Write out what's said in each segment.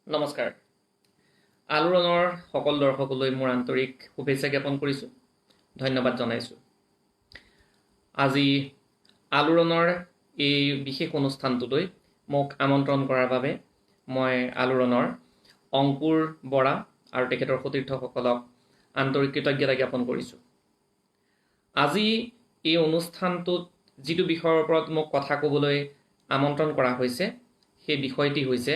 নমস্কাৰ। আলোড়নৰ সকলো দৰ্শকলৈ মোৰ আন্তৰিক শুভেচ্ছা জ্ঞাপন কৰিছোঁ, ধন্যবাদ জনাইছোঁ। আজি আলোড়নৰ এই বিশেষ অনুষ্ঠানটোলৈ মোক আমন্ত্ৰণ কৰাৰ বাবে মই আলোড়নৰ অংকুৰ বৰা আৰু তেখেতৰ সতীৰ্থসকলক আন্তৰিক কৃতজ্ঞতা জ্ঞাপন কৰিছোঁ। আজি এই অনুষ্ঠানটোত যিটো বিষয়ৰ ওপৰত মোক কথা ক'বলৈ আমন্ত্ৰণ কৰা হৈছে সেই বিষয়টি হৈছে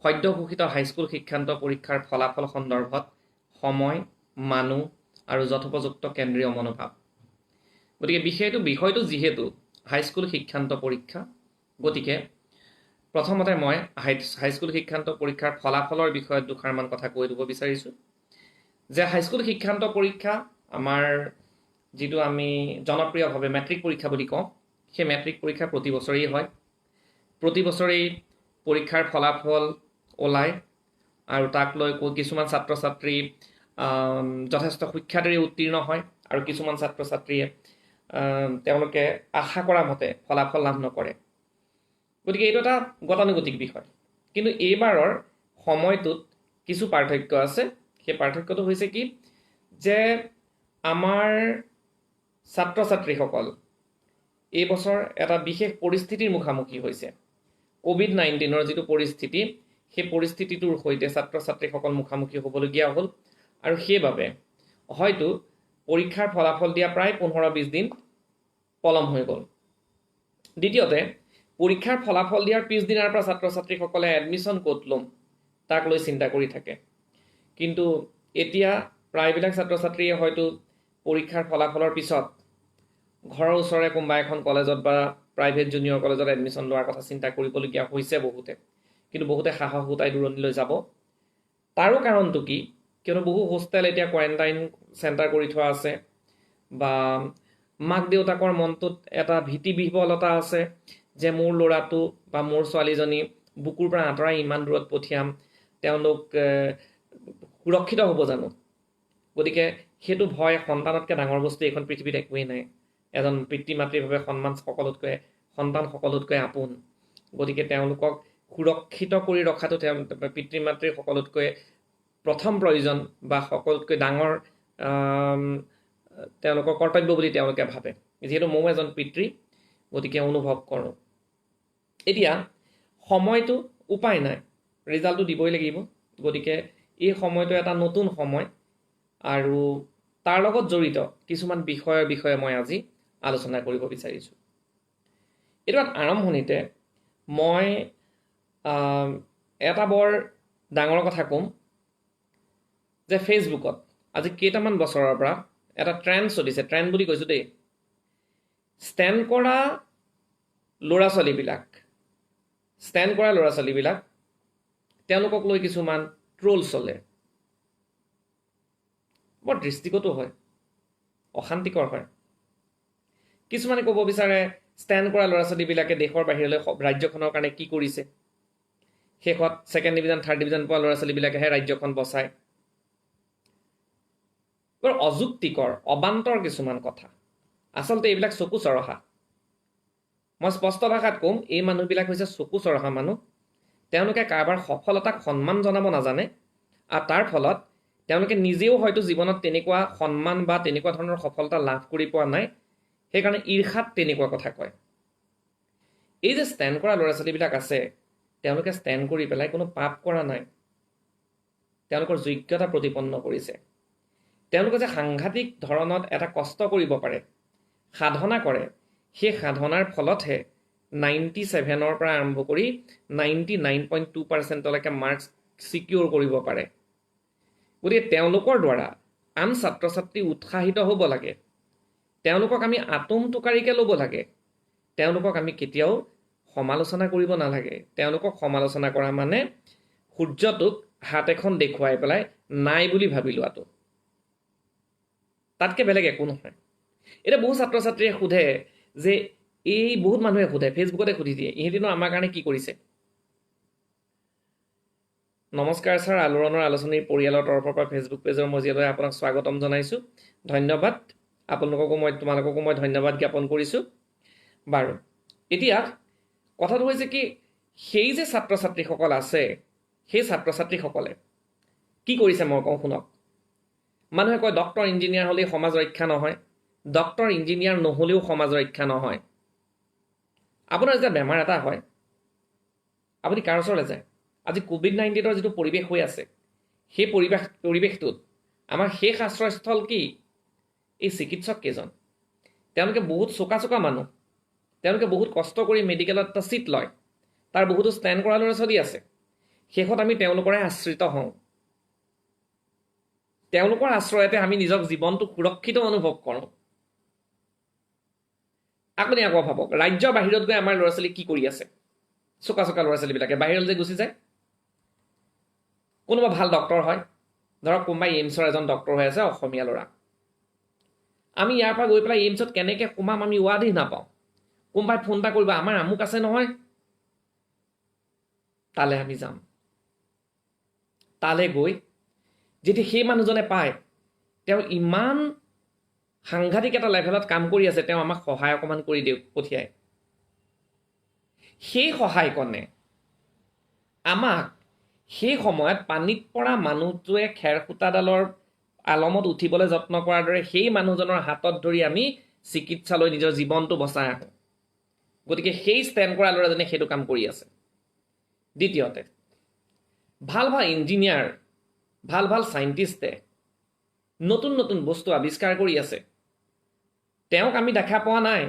সদ্য ঘোষিত হাইস্কুল শিক্ষান্ত পৰীক্ষাৰ ফলাফল সন্দৰ্ভত সময়, মানুহ আৰু যথোপযুক্ত কেন্দ্ৰীয় মনোভাৱ। গতিকে বিষয়টো যিহেতু হাইস্কুল শিক্ষান্ত পৰীক্ষা, গতিকে প্ৰথমতে মই হাইস্কুল শিক্ষান্ত পৰীক্ষাৰ ফলাফলৰ বিষয়ত দুষাৰমান কথা কৈ দিব বিচাৰিছোঁ যে হাইস্কুল শিক্ষান্ত পৰীক্ষা আমাৰ যিটো আমি জনপ্ৰিয়ভাৱে মেট্ৰিক পৰীক্ষা বুলি কওঁ, সেই মেট্ৰিক পৰীক্ষা প্ৰতি বছৰেই হয়। প্ৰতি বছৰেই পৰীক্ষাৰ ফলাফল ওলায় আৰু তাক লৈ কিছুমান ছাত্ৰ ছাত্ৰী যথেষ্ট সুখ্যাতিৰে উত্তীৰ্ণ হয় আৰু কিছুমান ছাত্ৰ ছাত্ৰীয়ে তেওঁলোকে আশা কৰা মতে ফলাফল লাভ নকৰে। গতিকে এইটো এটা গতানুগতিক বিষয়, কিন্তু এইবাৰৰ সময়টোত কিছু পাৰ্থক্য আছে। সেই পাৰ্থক্যটো হৈছে কি যে আমাৰ ছাত্ৰ ছাত্ৰীসকল এই বছৰ এটা বিশেষ পৰিস্থিতিৰ মুখামুখি হৈছে। কোভিড-19ৰ যিটো পৰিস্থিতি, সেই পৰিস্থিতিটোৰ সৈতে ছাত্ৰ ছাত্ৰীসকল মুখামুখি হ'বলগীয়া হ'ল আৰু সেইবাবে হয়তো পৰীক্ষাৰ ফলাফল দিয়া প্ৰায় 15-20 দিন পলম হৈ গ'ল। দ্বিতীয়তে পৰীক্ষাৰ ফলাফল দিয়াৰ পিছদিনাৰ পৰা ছাত্ৰ ছাত্ৰীসকলে এডমিশ্যন ক'ত ল'ম তাক লৈ চিন্তা কৰি থাকে। কিন্তু এতিয়া প্ৰায়বিলাক ছাত্ৰ ছাত্ৰীয়ে হয়তো পৰীক্ষাৰ ফলাফলৰ পিছত ঘৰৰ ওচৰৰে কোনোবা এখন কলেজত বা প্ৰাইভেট জুনিয়ৰ কলেজত এডমিশ্যন লোৱাৰ কথা চিন্তা কৰিবলগীয়া হৈছে বহুতে, কিন্তু বহুতে সাহস গোটাই দূৰণিলৈ যাব। তাৰো কাৰণটো কি? কিয়নো বহু হোষ্টেল এতিয়া কোৱাৰেণ্টাইন চেণ্টাৰ কৰি থোৱা আছে, বা মাক দেউতাকৰ মনটোত এটা ভীতি-বিহ্বলতা আছে যে মোৰ ল'ৰাটো বা মোৰ ছোৱালীজনী বুকুৰ পৰা আঁতৰাই ইমান দূৰত পঠিয়াম, তেওঁলোক সুৰক্ষিত হ'ব জানো? গতিকে সেইটো ভয়, সন্তানতকৈ ডাঙৰ বস্তু এইখন পৃথিৱীত একোৱেই নাই। এজন পিতৃ মাতৃৰ বাবে সন্তান সকলোতকৈ আপোন। গতিকে তেওঁলোকক সুৰক্ষিত কৰি ৰখাটো পিতৃ মাতৃৰ সকলোতকৈ প্ৰথম প্ৰয়োজন বা সকলোতকৈ ডাঙৰ তেওঁলোকৰ কৰ্তব্য বুলি তেওঁলোকে ভাবে। যিহেতু ময়ো এজন পিতৃ, গতিকে অনুভৱ কৰোঁ। এতিয়া সময়টো উপায় নাই, ৰিজাল্টটো দিবই লাগিব। গতিকে এই সময়টো এটা নতুন সময় আৰু তাৰ লগত জড়িত কিছুমান বিষয়ে মই আজি আলোচনা কৰিব বিচাৰিছোঁ। এইটো আৰম্ভণিতে মই এটা বৰ ডাঙৰ কথা ক'ম যে ফেচবুকত আজি কেইটামান বছৰৰ পৰা এটা ট্ৰেণ্ড চলিছে। ট্ৰেণ্ড বুলি কৈছোঁ দেই। ষ্টেণ্ড কৰা ল'ৰা ছোৱালীবিলাক তেওঁলোকক লৈ কিছুমান ট্ৰল চলে। বৰ দৃষ্টিগত হয়, অশান্তিকৰ হয়। কিছুমানে ক'ব বিচাৰে ষ্টেণ্ড কৰা ল'ৰা ছোৱালীবিলাকে দেশৰ বাহিৰলৈ ৰাজ্যখনৰ কাৰণে কি কৰিছে, শেষত 2nd ডিভিজন 3rd ডিভিজন পোৱা ল'ৰা ছোৱালীবিলাকেহে ৰাজ্যখন বচায়। বৰ অযুক্তিকৰ, অবান্তৰ কিছুমান কথা। আচলতে এইবিলাক চকু চৰহা। মই স্পষ্ট ভাষাত ক'ম, এই মানুহবিলাক হৈছে চকু চৰহা মানুহ। তেওঁলোকে কাৰোবাৰ সফলতাক সন্মান জনাব নাজানে আৰু তাৰ ফলত তেওঁলোকে নিজেও হয়তো জীৱনত তেনেকুৱা সন্মান বা তেনেকুৱা ধৰণৰ সফলতা লাভ কৰি পোৱা নাই, সেইকাৰণে ঈৰ্ষাত তেনেকুৱা কথা কয়। এই যে ষ্টেণ্ড কৰা ল'ৰা ছোৱালীবিলাক আছে, তেওঁলোকে ষ্টেণ্ড কৰি পেলাই কোনো পাপ কৰা নাই, তেওঁলোকৰ যোগ্যতা প্ৰতিপন্ন কৰিছে। তেওঁলোকে যে সাংঘাতিক ধৰণত এটা কষ্ট কৰিব পাৰে, সাধনা কৰে, সেই সাধনাৰ ফলতহে 97ৰ পৰা আৰম্ভ কৰি 99.2%লৈকে মাৰ্কছ ছিকিউৰ কৰিব পাৰে। গতিকে তেওঁলোকৰ দ্বাৰা আন ছাত্ৰ ছাত্ৰী উৎসাহিত হ'ব লাগে, তেওঁলোকক আমি আটোম টোকাৰিকৈ ল'ব লাগে, তেওঁলোকক আমি কেতিয়াও সমালোচনা কৰিব নালাগে। তেওঁলোকক সমালোচনা কৰা মানে সূৰ্যটোক হাত এখন দেখুৱাই পেলাই নাই বুলি ভাবি লোৱাটো, তাতকৈ বেলেগ একো নহয়। এতিয়া বহু ছাত্ৰ ছাত্ৰীয়ে সোধে যে বহুত মানুহে সোধে, ফেচবুকতে সুধি দিয়ে, ইহঁতিনো আমাৰ কাৰণে কি কৰিছে? নমস্কাৰ ছাৰ, আলোড়নৰ আলোচনীৰ পৰিয়ালৰ তৰফৰ পৰা ফেচবুক পেজৰ মজিয়ালৈ আপোনাক স্বাগতম জনাইছোঁ। ধন্যবাদ। তোমালোককো মই ধন্যবাদ জ্ঞাপন কৰিছোঁ। বাৰু, এতিয়া কথাটো হৈছে কি, সেই যে ছাত্ৰ ছাত্ৰীসকল আছে সেই ছাত্ৰ ছাত্ৰীসকলে কি কৰিছে মই কওঁ শুনক। মানুহে কয় ডক্টৰ ইঞ্জিনিয়াৰ হ'লেই সমাজ ৰক্ষা নহয়, ডক্টৰ ইঞ্জিনিয়াৰ নহ'লেও সমাজ ৰক্ষা নহয়। আপোনাৰ যেতিয়া বেমাৰ এটা হয় আপুনি কাৰ ওচৰলৈ যায়? আজি COVID-19 যিটো পৰিৱেশ হৈ আছে সেই পৰিৱেশটোত আমাৰ শেষ আশ্ৰয়স্থল কি? এই চিকিৎসক কেইজন। তেওঁলোকে বহুত চোকা মানুহ, তেওঁলোকে বহুত কষ্ট কৰি মেডিকেলত এটা ছিট লয়, তাৰ বহুতো ষ্টেণ্ড কৰা ল'ৰা ছোৱালী আছে। শেষত আমি তেওঁলোকৰে আশ্ৰিত হওঁ। তেওঁলোকৰ আশ্ৰয়তে আমি নিজক জীৱনটো সুৰক্ষিত অনুভৱ কৰোঁ। আপুনি আকৌ ভাবক, ৰাজ্যৰ বাহিৰত গৈ আমাৰ ল'ৰা ছোৱালী কি কৰি আছে? চোকা ল'ৰা ছোৱালীবিলাকে বাহিৰলৈ যে গুচি যায়, কোনোবা ভাল ডক্টৰ হয়, ধৰক কোনোবাই এইমছৰ এজন ডক্টৰ হৈ আছে, অসমীয়া ল'ৰা। আমি ইয়াৰ পৰা গৈ পেলাই এইমছত কেনেকৈ সোমাম আমি ৱাদি নাপাওঁ। কোনোবাই ফোন এটা কৰিব, আমাৰ আমুক আছে নহয়, তালৈ আমি যাম। তালৈ গৈ যেতিয়া সেই মানুহজনে পায় তেওঁ ইমান সাংঘাতিক এটা লেভেলত কাম কৰি আছে, তেওঁ আমাক সহায় অকণমান কৰি দিয়ক পঠিয়াই। সেই সহায়কণে আমাক সেই সময়ত পানীত পৰা মানুহটোৱে খেৰসূতাডালৰ আলমত উঠিবলৈ যত্ন কৰাৰ দৰে সেই মানুহজনৰ হাতত ধৰি আমি চিকিৎসালয় নিজৰ জীৱনটো বচাই আহোঁ। গতিকে সেই ষ্টেণ্ড কৰা ল'ৰাজনে সেইটো কাম কৰি আছে। দ্বিতীয়তে, ভাল ইঞ্জিনিয়াৰ, ভাল চাইণ্টিষ্টে নতুন বস্তু আৱিষ্কাৰ কৰি আছে। তেওঁক আমি দেখা পোৱা নাই।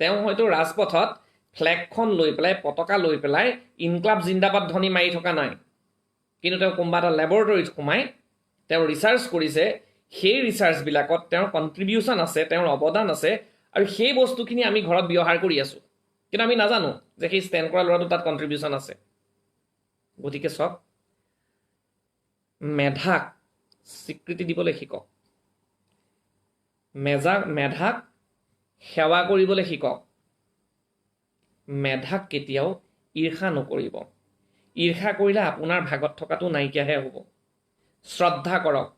তেওঁ হয়তো ৰাজপথত ফ্লেগখন লৈ পেলাই, পতাকা লৈ পেলাই ইনকলাব জিন্দাবাদ ধ্বনি মাৰি থকা নাই, কিন্তু তেওঁ কোনোবা এটা লেবৰেটৰীত সোমাই তেওঁ ৰিচাৰ্চ কৰিছে। সেই ৰিচাৰ্চবিলাকত তেওঁৰ কণ্ট্ৰিবিউশ্যন আছে, তেওঁৰ অৱদান আছে, আৰু সেই বস্তুখিনি আমি ঘৰত ব্যৱহাৰ কৰি আছোঁ, কিন্তু আমি নাজানো যে সেই ষ্টেণ্ড কৰা ল'ৰাটো তাত কণ্ট্ৰিবিউশ্যন আছে। গতিকে চব মেধাক স্বীকৃতি দিবলৈ শিকক, মেধাক সেৱা কৰিবলৈ শিকক। মেধাক কেতিয়াও ঈৰ্ষা নকৰিব। ঈৰ্ষা কৰিলে আপোনাৰ ভাগত থকাটো নাইকিয়াহে হ'ব। শ্ৰদ্ধা কৰক,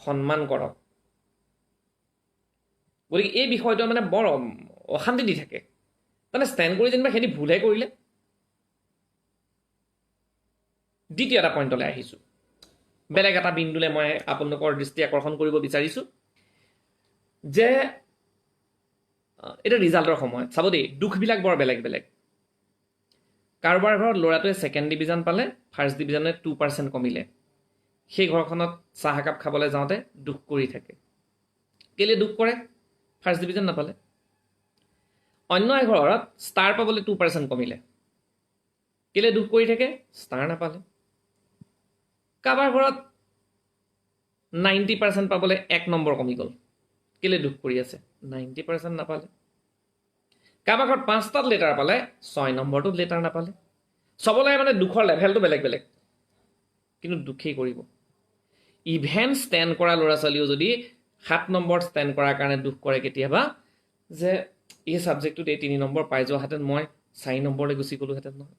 সন্মান কৰক। গতিকে এই বিষয়টো মানে বৰ অশান্তি দি থাকে। তাৰমানে ষ্টেণ্ড কৰি যেনিবা সেইখিনি ভুলহে কৰিলে। দ্বিতীয় এটা পইণ্টলৈ আহিছোঁ, বেলেগ এটা বিন্দুলৈ মই আপোনালোকৰ দৃষ্টি আকৰ্ষণ কৰিব বিচাৰিছোঁ যে এতিয়া ৰিজাল্টৰ সময়ত চাব দেই, দুখবিলাক বৰ বেলেগ। কাৰোবাৰ ঘৰত ল'ৰাটোৱে ছেকেণ্ড ডিভিজন পালে, ফাৰ্ষ্ট ডিভিজনে 2% কমিলে। সেই ঘৰখনত চাহ একাপ খাবলৈ যাওঁতে দুখ কৰি থাকে। কেলৈ দুখ কৰে? ফাৰ্ষ্ট ডিভিজন নাপালে। অন্য এঘৰত ষ্টাৰ পাবলৈ 2% কমিলে। কেলৈ দুখ কৰি থাকে? ষ্টাৰ নাপালে। কাৰোবাৰ ঘৰত 90% পাবলৈ 1 নম্বৰ কমি গ'ল। কেলৈ দুখ কৰি আছে? 90% নাপালে। কাৰোবাৰ ঘৰত 5টাত লেটাৰ পালে, 6 নম্বৰটোত লেটাৰ নাপালে। চবলৈ মানে দুখৰ লেভেলটো বেলেগ, কিন্তু দুখেই কৰিব। ইভেন ষ্টেণ্ড কৰা ল'ৰা ছোৱালীও যদি 7 নম্বৰ ষ্টেণ্ড কৰাৰ কাৰণে দুখ কৰে কেতিয়াবা, যে এই ছাবজেক্টটোত এই 3 নম্বৰ পাই যোৱাহেঁতেন মই 4 নম্বৰলৈ গুচি গ'লোহেঁতেন নহয়।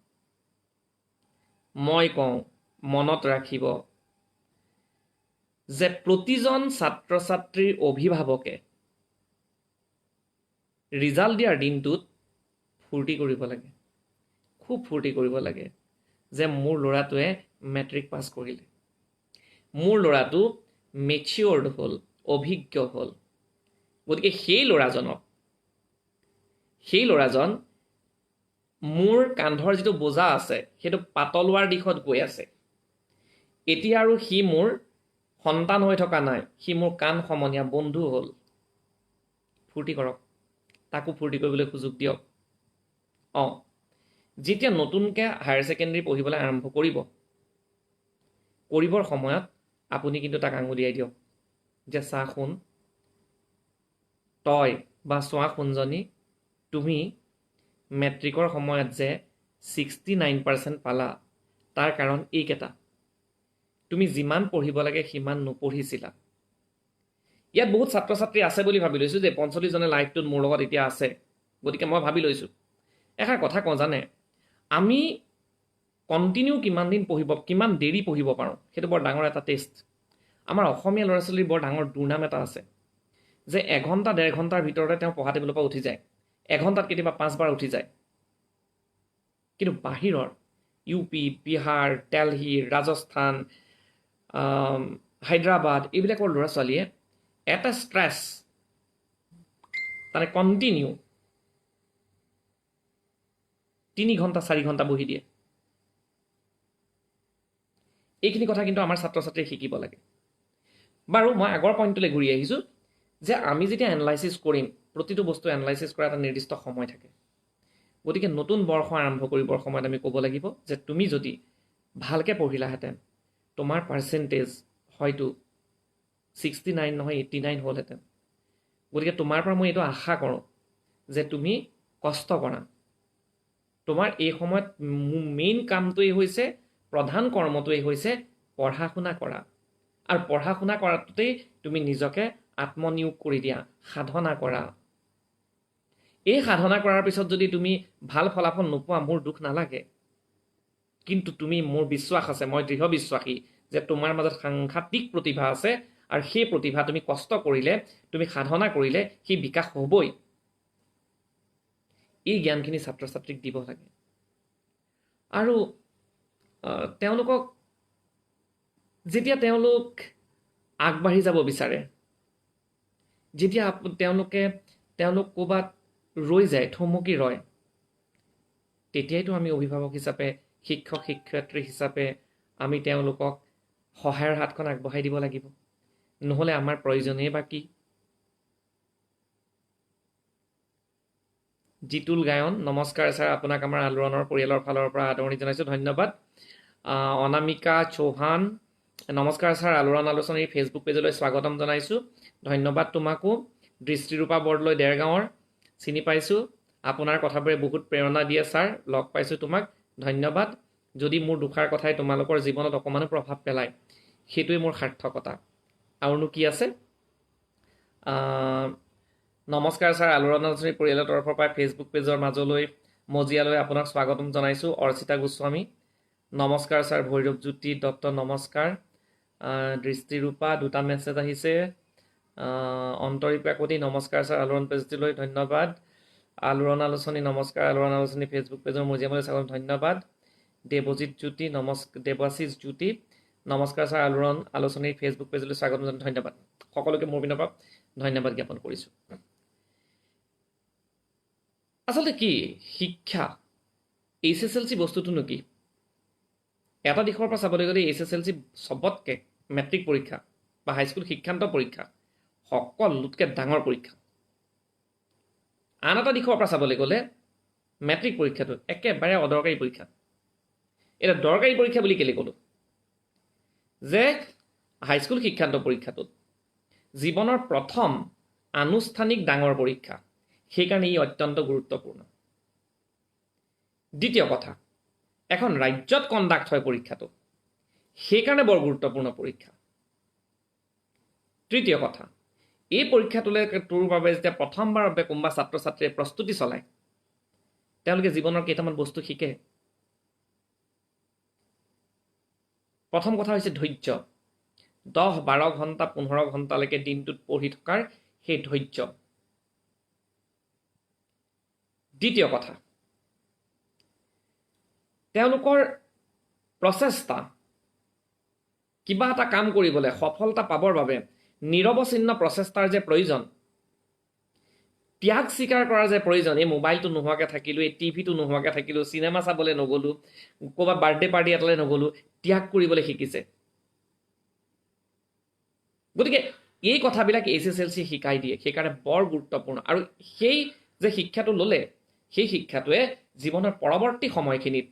মই কওঁ, মনত ৰাখিব যে প্ৰতিজন ছাত্ৰ ছাত্ৰীৰ অভিভাৱকে ৰিজাল্ট দিয়াৰ দিনটোত ফূৰ্তি কৰিব লাগে, খুব ফূৰ্তি কৰিব লাগে যে মোৰ ল'ৰাটোৱে মেট্ৰিক পাছ কৰিলে, মোৰ ল'ৰাটো মেচিয়ৰ্ড হ'ল, অভিজ্ঞ হ'ল। গতিকে সেই ল'ৰাজন মোৰ কান্ধৰ যিটো বোজা আছে সেইটো পাতলোৱাৰ দিশত গৈ আছে। এতিয়া আৰু সি মোৰ সন্তান হৈ থকা নাই, সি মোৰ কাণ সমনীয়া বন্ধু হ'ল। ফূৰ্তি কৰক, তাকো ফূৰ্তি কৰিবলৈ সুযোগ দিয়ক। যেতিয়া নতুনকৈ হায়াৰ ছেকেণ্ডেৰী পঢ়িবলৈ আৰম্ভ কৰিবৰ সময়ত আপুনি কিন্তু তাক আঙুলিয়াই দিয়ক যে চা শুন, তই বা চোৱা শুনজনী, তুমি মেট্ৰিকৰ সময়ত যে 69% পালা, তাৰ কাৰণ এইকেইটা। তুমি যিমান পঢ়িব লাগে সিমান নপঢ়িছিলা। ইয়াত বহুত ছাত্ৰ ছাত্ৰী আছে বুলি ভাবি লৈছোঁ যে 45জনে লাইফটোত মোৰ লগত এতিয়া আছে। গতিকে মই ভাবি লৈছোঁ, এষাৰ কথা কওঁ জানে, আমি কণ্টিনিউ কিমান দিন পঢ়িব, কিমান দেৰি পঢ়িব পাৰোঁ, সেইটো বৰ ডাঙৰ এটা টেষ্ট। আমাৰ অসমীয়া ল'ৰা ছোৱালীৰ বৰ ডাঙৰ দুৰ্নাম এটা আছে যে 1 ঘণ্টা 1.5 ঘণ্টাৰ ভিতৰতে তেওঁ পঢ়া টেবুলৰ পৰা উঠি যায়, 1 ঘণ্টাত কেতিয়াবা 5 বাৰ উঠি যায়। কিন্তু বাহিৰৰ ইউ পি, বিহাৰ, দিল্লী, ৰাজস্থান, হায়দৰাবাদ এইবিলাকৰ ল'ৰা ছোৱালীয়ে এটা ষ্ট্ৰেছ মানে কণ্টিনিউ 3 ঘণ্টা 4 ঘণ্টা বহি দিয়ে। এইখিনি কথা কিন্তু আমাৰ ছাত্ৰ ছাত্ৰীয়ে শিকিব লাগে। বাৰু মই আগৰ পইণ্টলৈ ঘূৰি আহিছোঁ যে আমি যেতিয়া এনালাইচিছ কৰিম, প্ৰতিটো বস্তু এনালাইচিছ কৰা এটা নিৰ্দিষ্ট সময় থাকে। গতিকে নতুন বৰ্ষ আৰম্ভ কৰিবৰ সময়ত আমি ক'ব লাগিব যে তুমি যদি ভালকৈ পঢ়িলাহেঁতেন তোমাৰ পাৰ্চেণ্টেজ হয়তো 69 নহয় 89 হ'লহেঁতেন। গতিকে তোমাৰ পৰা মই এইটো আশা কৰোঁ যে তুমি কষ্ট কৰা। তোমাৰ এই সময়ত মেইন কামটোৱেই হৈছে, প্ৰধান কৰ্মটোৱেই হৈছে পঢ়া শুনা কৰা। আৰু পঢ়া শুনা কৰাটোতেই তুমি নিজকে আত্মনিয়োগ কৰি দিয়া, সাধনা কৰা। এই সাধনা কৰাৰ পিছত যদি তুমি ভাল ফলাফল নোপোৱা মোৰ দুখ নালাগে, কিন্তু তুমি, মোৰ বিশ্বাস আছে, মই দৃঢ় বিশ্বাসী যে তোমাৰ মাজত সাংঘাতিক প্ৰতিভা আছে আৰু সেই প্ৰতিভা তুমি কষ্ট কৰিলে, তুমি সাধনা কৰিলে সেই বিকাশ হ'বই। এই জ্ঞানখিনি ছাত্ৰ ছাত্ৰীক দিব লাগে। আৰু তেওঁলোকক যেতিয়া তেওঁলোক আগবাঢ়ি যাব বিচাৰে, যেতিয়া তেওঁলোক ক'ৰবাত ৰৈ যায়, থমকি ৰয়, তেতিয়াইতো আমি অভিভাৱক হিচাপে, শিক্ষক শিক্ষয়িত্ৰী হিচাপে আমি তেওঁলোকক সহায়ৰ হাতখন আগবঢ়াই দিব লাগিব। নহ'লে আমাৰ প্ৰয়োজনেই বা কি? জিতুল গায়ন, নমস্কাৰ ছাৰ, আপোনাক আমাৰ আলোড়নৰ পৰিয়ালৰ ফালৰ পৰা আদৰণি জনাইছোঁ, ধন্যবাদ। অনামিকা চৌহান, নমস্কাৰ ছাৰ, আলোড়ন আলোচনীৰ ফেচবুক পেজলৈ স্বাগতম জনাইছোঁ, ধন্যবাদ তোমাকো। দৃষ্টিৰূপা বৰদলৈ দেৰগাঁৱৰ, চিনি পাইছোঁ, আপোনাৰ কথাবোৰে বহুত প্ৰেৰণা দিয়ে ছাৰ, লগ পাইছোঁ তোমাক, ধন্যবাদ। যদি মোৰ দুষাৰ কথাই তোমালোকৰ জীৱনত অকণমানো প্ৰভাৱ পেলায়, সেইটোৱে মোৰ সাৰ্থকতা, আৰুনো কি আছে। নমস্কাৰ ছাৰ, আলোড়ন আলোচনী পৰিয়ালৰ তৰফৰ পৰা ফেচবুক পেজৰ মাজলৈ মজিয়ালৈ আপোনাক স্বাগতম জনাইছোঁ, অৰ্চিতা গোস্বামী, নমস্কাৰ ছাৰ। ভৈৰৱজ্যোতি দত্ত, নমস্কাৰ। দৃষ্টিৰূপা, দুটা মেছেজ আহিছে। অন্তৰী কাকতি, নমস্কাৰ ছাৰ, আলোড়ন পেজটোলৈ ধন্যবাদ। আলোড়ন আলোচনী, নমস্কাৰ, আলোড়ন আলোচনী ফেচবুক পেজৰ মজিয়ালৈ স্বাগতম, ধন্যবাদ। দেৱজিৎ জ্যোতি, দেৱাশীষ জ্যোতি, নমস্কাৰ ছাৰ, আলোড়ন আলোচনীৰ ফেচবুক পেজলৈ স্বাগতম জনাই, ধন্যবাদ। সকলোকে মোৰ পিনৰ পৰা ধন্যবাদ জ্ঞাপন কৰিছোঁ। আচলতে কি শিক্ষা, HSLC বস্তুটোনো কি? এটা দিশৰ পৰা চাবলৈ গ'লে HSLC চবতকৈ মেট্ৰিক পৰীক্ষা বা হাইস্কুল শিক্ষান্ত পৰীক্ষা সকলোতকৈ ডাঙৰ পৰীক্ষা। আন এটা দিশৰ পৰা চাবলৈ গ'লে মেট্ৰিক পৰীক্ষাটো একেবাৰে অদৰকাৰী পৰীক্ষা। এটা দৰকাৰী পৰীক্ষা বুলি কেলৈ ক'লোঁ? যে হাইস্কুল শিক্ষান্ত পৰীক্ষাটোত জীৱনৰ প্ৰথম আনুষ্ঠানিক ডাঙৰ পৰীক্ষা, সেইকাৰণে ই অত্যন্ত গুৰুত্বপূৰ্ণ। দ্বিতীয় কথা, এখন ৰাজ্যত কণ্ডাক্ট হয় পৰীক্ষাটো, সেইকাৰণে বৰ গুৰুত্বপূৰ্ণ পৰীক্ষা। তৃতীয় কথা, এই পৰীক্ষাটোলৈ তোৰ বাবে যেতিয়া প্ৰথমবাৰৰ বাবে কোনোবা ছাত্ৰ ছাত্ৰীয়ে প্ৰস্তুতি চলায়, তেওঁলোকে জীৱনৰ কেইটামান বস্তু শিকে। প্ৰথম কথা হৈছে ধৈৰ্য। 10-12 ঘণ্টা 15 ঘণ্টালৈকে দিনটোত পঢ়ি থকাৰ সেই ধৈৰ্য। দ্বিতীয় কথা, তেওঁলোকৰ প্ৰচেষ্টা, কিবা এটা কাম কৰিবলৈ সফলতা পাবৰ বাবে নিৰৱচ্ছিন্ন প্ৰচেষ্টাৰ যে প্ৰয়োজন, ত্যাগ স্বীকাৰ কৰাৰ যে প্ৰয়োজন, এই মোবাইলটো নোহোৱাকৈ থাকিলোঁ, এই টিভিটো নোহোৱাকৈ থাকিলোঁ, চিনেমা চাবলৈ নগ'লোঁ, ক'ৰবাত বাৰ্থডে পাৰ্টি এটালৈ নগ'লোঁ, ত্যাগ কৰিবলৈ শিকিছে। গতিকে এই কথাবিলাক HSLC শিকাই দিয়ে, সেইকাৰণে বৰ গুৰুত্বপূৰ্ণ। আৰু সেই যে শিক্ষাটো ল'লে, সেই শিক্ষাটোৱে জীৱনৰ পৰৱৰ্তী সময়খিনিত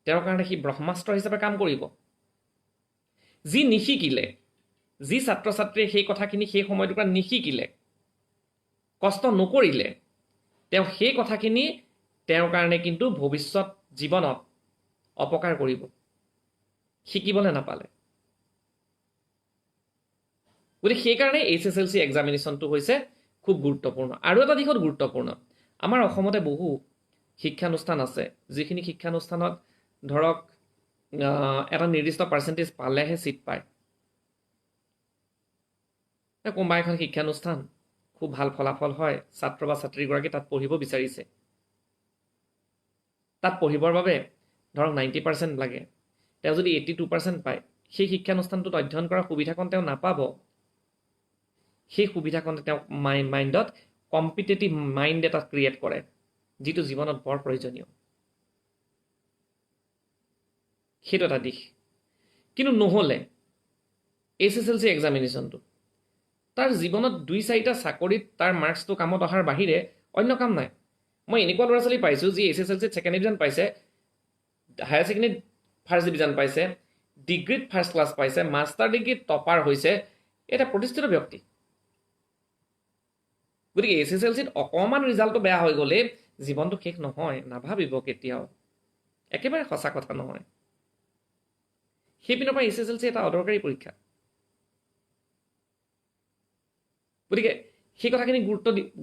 তেওঁৰ কাৰণে সি ব্ৰহ্মাস্ত্ৰ হিচাপে কাম কৰিব। যি নিশিকিলে, যি ছাত্ৰ ছাত্ৰীয়ে সেই কথাখিনি সেই সময়টোৰ পৰা নিশিকিলে, কষ্ট নকৰিলে, তেওঁ সেই কথাখিনি তেওঁৰ কাৰণে কিন্তু ভৱিষ্যত জীৱনত অপকাৰ কৰিব, শিকিবলৈ নাপালে। গতিকে সেইকাৰণে HSLC এক্সামিনেশ্যনটো হৈছে খুব গুৰুত্বপূৰ্ণ। আৰু এটা দিশত গুৰুত্বপূৰ্ণ, আমাৰ অসমতে বহু শিক্ষানুষ্ঠান আছে, যিখিনি শিক্ষানুষ্ঠানত ধৰক এটা নিৰ্দিষ্ট পাৰ্চেণ্টেজ পালেহে ছিট পায়। কোনোবা এখন শিক্ষানুষ্ঠান খুব ভাল ফলাফল হয়, ছাত্ৰ বা ছাত্ৰীগৰাকী তাত পঢ়িব বিচাৰিছে। তাত পঢ়িবৰ বাবে ধৰক 90% লাগে, তেওঁ যদি 82% পায়, সেই শিক্ষানুষ্ঠানটোত অধ্যয়ন কৰাৰ সুবিধাকণ তেওঁ নাপাব। সেই সুবিধাকণে তেওঁক মাইণ্ডত কম্পিটেটিভ মাইণ্ড এটা ক্ৰিয়েট কৰে, যিটো জীৱনত বৰ প্ৰয়োজনীয়। সেইটো এটা দিশ। কিন্তু নহ'লে SSLC এক্সামিনেশ্যনটো তাৰ জীৱনত 2-4টা চাকৰিত তাৰ মাৰ্কছটো কামত অহাৰ বাহিৰে অন্য কাম নাই। মই এনেকুৱা ল'ৰা ছোৱালী পাইছোঁ যি SSLCত ছেকেণ্ড ডিভিজন পাইছে, হায়াৰ ছেকেণ্ডেৰীত ফাৰ্ষ্ট ডিভিজন পাইছে, ডিগ্ৰীত ফাৰ্ষ্ট ক্লাছ পাইছে, মাষ্টাৰ ডিগ্ৰীত টপাৰ হৈছে, এটা প্ৰতিষ্ঠিত ব্যক্তি। গতিকে SSLCত অকণমান ৰিজাল্টটো বেয়া হৈ গ'লে জীৱনটো শেষ নহয়, নাভাবিব কেতিয়াও। একেবাৰে সঁচা কথা নহয়। সেইপিনৰ পৰা SSLC এটা অদৰকাৰী পৰীক্ষা। গতিকে সেই কথাখিনি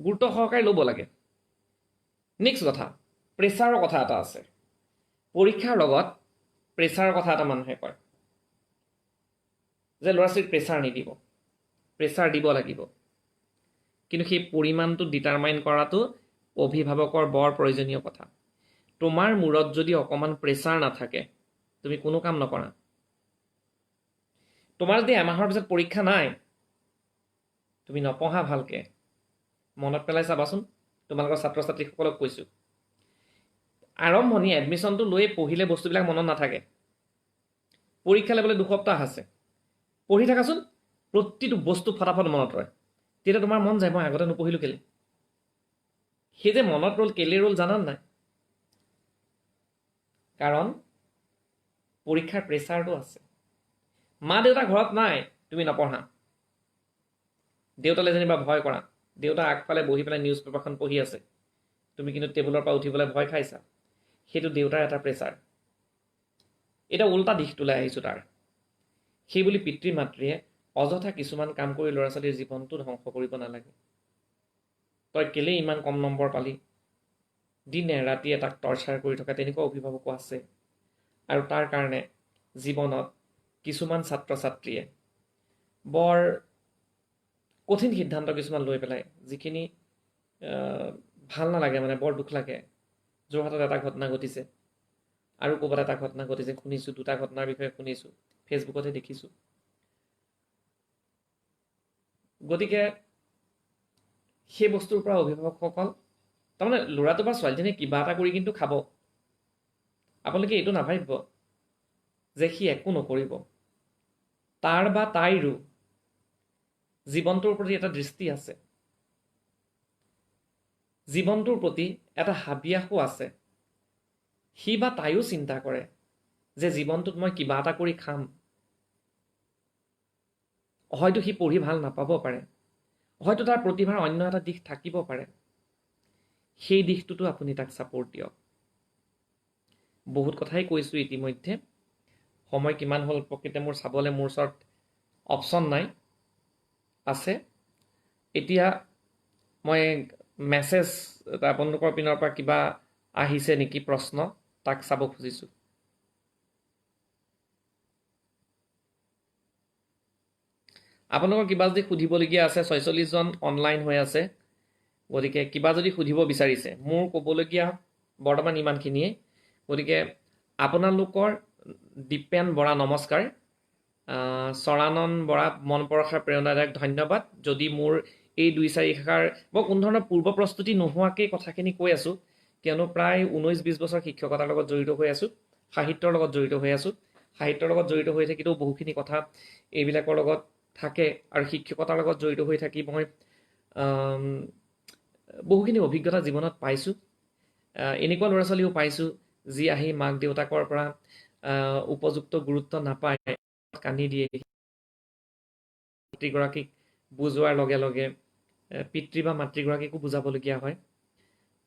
গুৰুত্ব সহকাৰে ল'ব লাগে। নেক্সট কথা, প্ৰেছাৰৰ কথা এটা আছে। পৰীক্ষাৰ লগত প্ৰেছাৰৰ কথা এটা মানুহে কয় যে ল'ৰা ছোৱালীক প্ৰেছাৰ নিদিব, প্ৰেছাৰ দিব লাগিব। কিন্তু সেই পৰিমাণটো ডিটাৰমাইন কৰাটো অভিভাৱকৰ বৰ প্ৰয়োজনীয় কথা। তোমাৰ মূৰত যদি অকণমান প্ৰেছাৰ নাথাকে, তুমি কোনো কাম নকৰা। তোমাৰ যদি এমাহৰ পিছত পৰীক্ষা নাই, তুমি নপঢ়া ভালকৈ। মনত পেলাই চাবাচোন, তোমালোকৰ ছাত্ৰ ছাত্ৰীসকলক কৈছোঁ, আৰম্ভণি এডমিশ্যনটো লৈ পঢ়িলে বস্তুবিলাক মনত নাথাকে। পৰীক্ষালৈ বোলে 2 সপ্তাহ আছে, পঢ়ি থাকাচোন, প্ৰতিটো বস্তু ফটাফট মনত ৰয়। তেতিয়া তোমাৰ মন যায় মই আগতে নপঢ়িলোঁ কেলে। সেই যে মনত ৰ'ল কেলে ৰ'ল জানান নাই? কাৰণ পৰীক্ষাৰ প্ৰেছাৰটো আছে। মা দেউতা ঘৰত নাই, তুমি নপঢ়া। দেউতালৈ যেনিবা ভয় কৰা, দেউতা আগফালে বহি পেলাই নিউজ পেপাৰখন পঢ়ি আছে, তুমি কিন্তু টেবুলৰ পৰা উঠিবলৈ ভয় খাইছা। সেইটো দেউতাৰ এটা প্ৰেছাৰ। এতিয়া উল্টা দিশটোলৈ আহিছোঁ তাৰ। সেইবুলি পিতৃ মাতৃয়ে অযথা কিছুমান কাম কৰি ল'ৰা ছোৱালীৰ জীৱনটো ধ্বংস কৰিব নালাগে। তই কেলেই ইমান কম নম্বৰ পালি, দিনে ৰাতিয়ে তাক টৰ্চাৰ কৰি থকা তেনেকুৱা অভিভাৱকো আছে। আৰু তাৰ কাৰণে জীৱনত কিছুমান ছাত্ৰ ছাত্ৰীয়ে বৰ কঠিন সিদ্ধান্ত কিছুমান লৈ পেলাই, যিখিনি ভাল নালাগে, মানে বৰ দুখ লাগে। যোৰহাটত এটা ঘটনা ঘটিছে, আৰু ক'ৰবাত এটা ঘটনা ঘটিছে, শুনিছোঁ। 2টা ঘটনাৰ বিষয়ে শুনিছোঁ, ফেচবুকতে দেখিছোঁ। গতিকে সেই বস্তুৰ পৰা অভিভাৱকসকল, তাৰমানে ল'ৰাটো বা ছোৱালীজনীয়ে কিবা এটা কৰি কিন্তু খাব। আপোনালোকে এইটো নাভাবিব যে সি একো নকৰিব। তাৰ বা তাইৰো জীৱনটোৰ প্ৰতি এটা দৃষ্টি আছে, জীৱনটোৰ প্ৰতি এটা হাবিয়াসো আছে। সি বা তাইও চিন্তা কৰে যে জীৱনটোত মই কিবা এটা কৰি খাম। হয়তো সি পঢ়ি ভাল নাপাব পাৰে, হয়তো তাৰ প্ৰতিভাৰ অন্য এটা দিশ থাকিব পাৰে। সেই দিশটোতো আপুনি তাক ছাপোৰ্ট দিয়ক। বহুত কথাই কৈছোঁ ইতিমধ্যে, সময় কিমান হ'ল প্ৰকৃতে মোৰ চাবলৈ মোৰ ওচৰত অপশ্যন নাই। আছে এতিয়া মই মেছেজ আপোনালোকৰ পিনৰ পৰা কিবা আহিছে নেকি প্ৰশ্ন, তাক চাব খুজিছোঁ। আপোনালোকৰ কিবা যদি সুধিবলগীয়া আছে, 46 জন অনলাইন হৈ আছে। গতিকে কিবা যদি সুধিব বিচাৰিছে, মোৰ ক'বলগীয়া বৰ্তমান ইমানখিনিয়ে। গতিকে আপোনালোকৰ দীপেন বৰা নমস্কাৰ, চৰানন বৰা মন পৰশাৰ প্ৰেৰণাদায়ক ধন্যবাদ। যদি মোৰ এই 2-4 শাখাৰ মই কোনো ধৰণৰ পূৰ্ব প্ৰস্তুতি নোহোৱাকৈ কথাখিনি কৈ আছোঁ, কিয়নো প্ৰায় 19-20 বছৰ শিক্ষকতাৰ লগত জড়িত হৈ আছোঁ, সাহিত্যৰ লগত জড়িত হৈ আছোঁ। সাহিত্যৰ লগত জড়িত হৈ থাকিলেও বহুখিনি কথা এইবিলাকৰ লগত থাকে, আৰু শিক্ষকতাৰ লগত জড়িত হৈ থাকি মই বহুখিনি অভিজ্ঞতা জীৱনত পাইছোঁ। এনেকুৱা ল'ৰা ছোৱালীও পাইছোঁ যি আহি মাক দেউতাকৰ পৰা উপযুক্ত গুৰুত্ব নাপায়, কান্দি দিয়ে। পিতৃগৰাকীক বুজোৱাৰ লগে লগে পিতৃ বা মাতৃগৰাকীকো বুজাবলগীয়া হয়।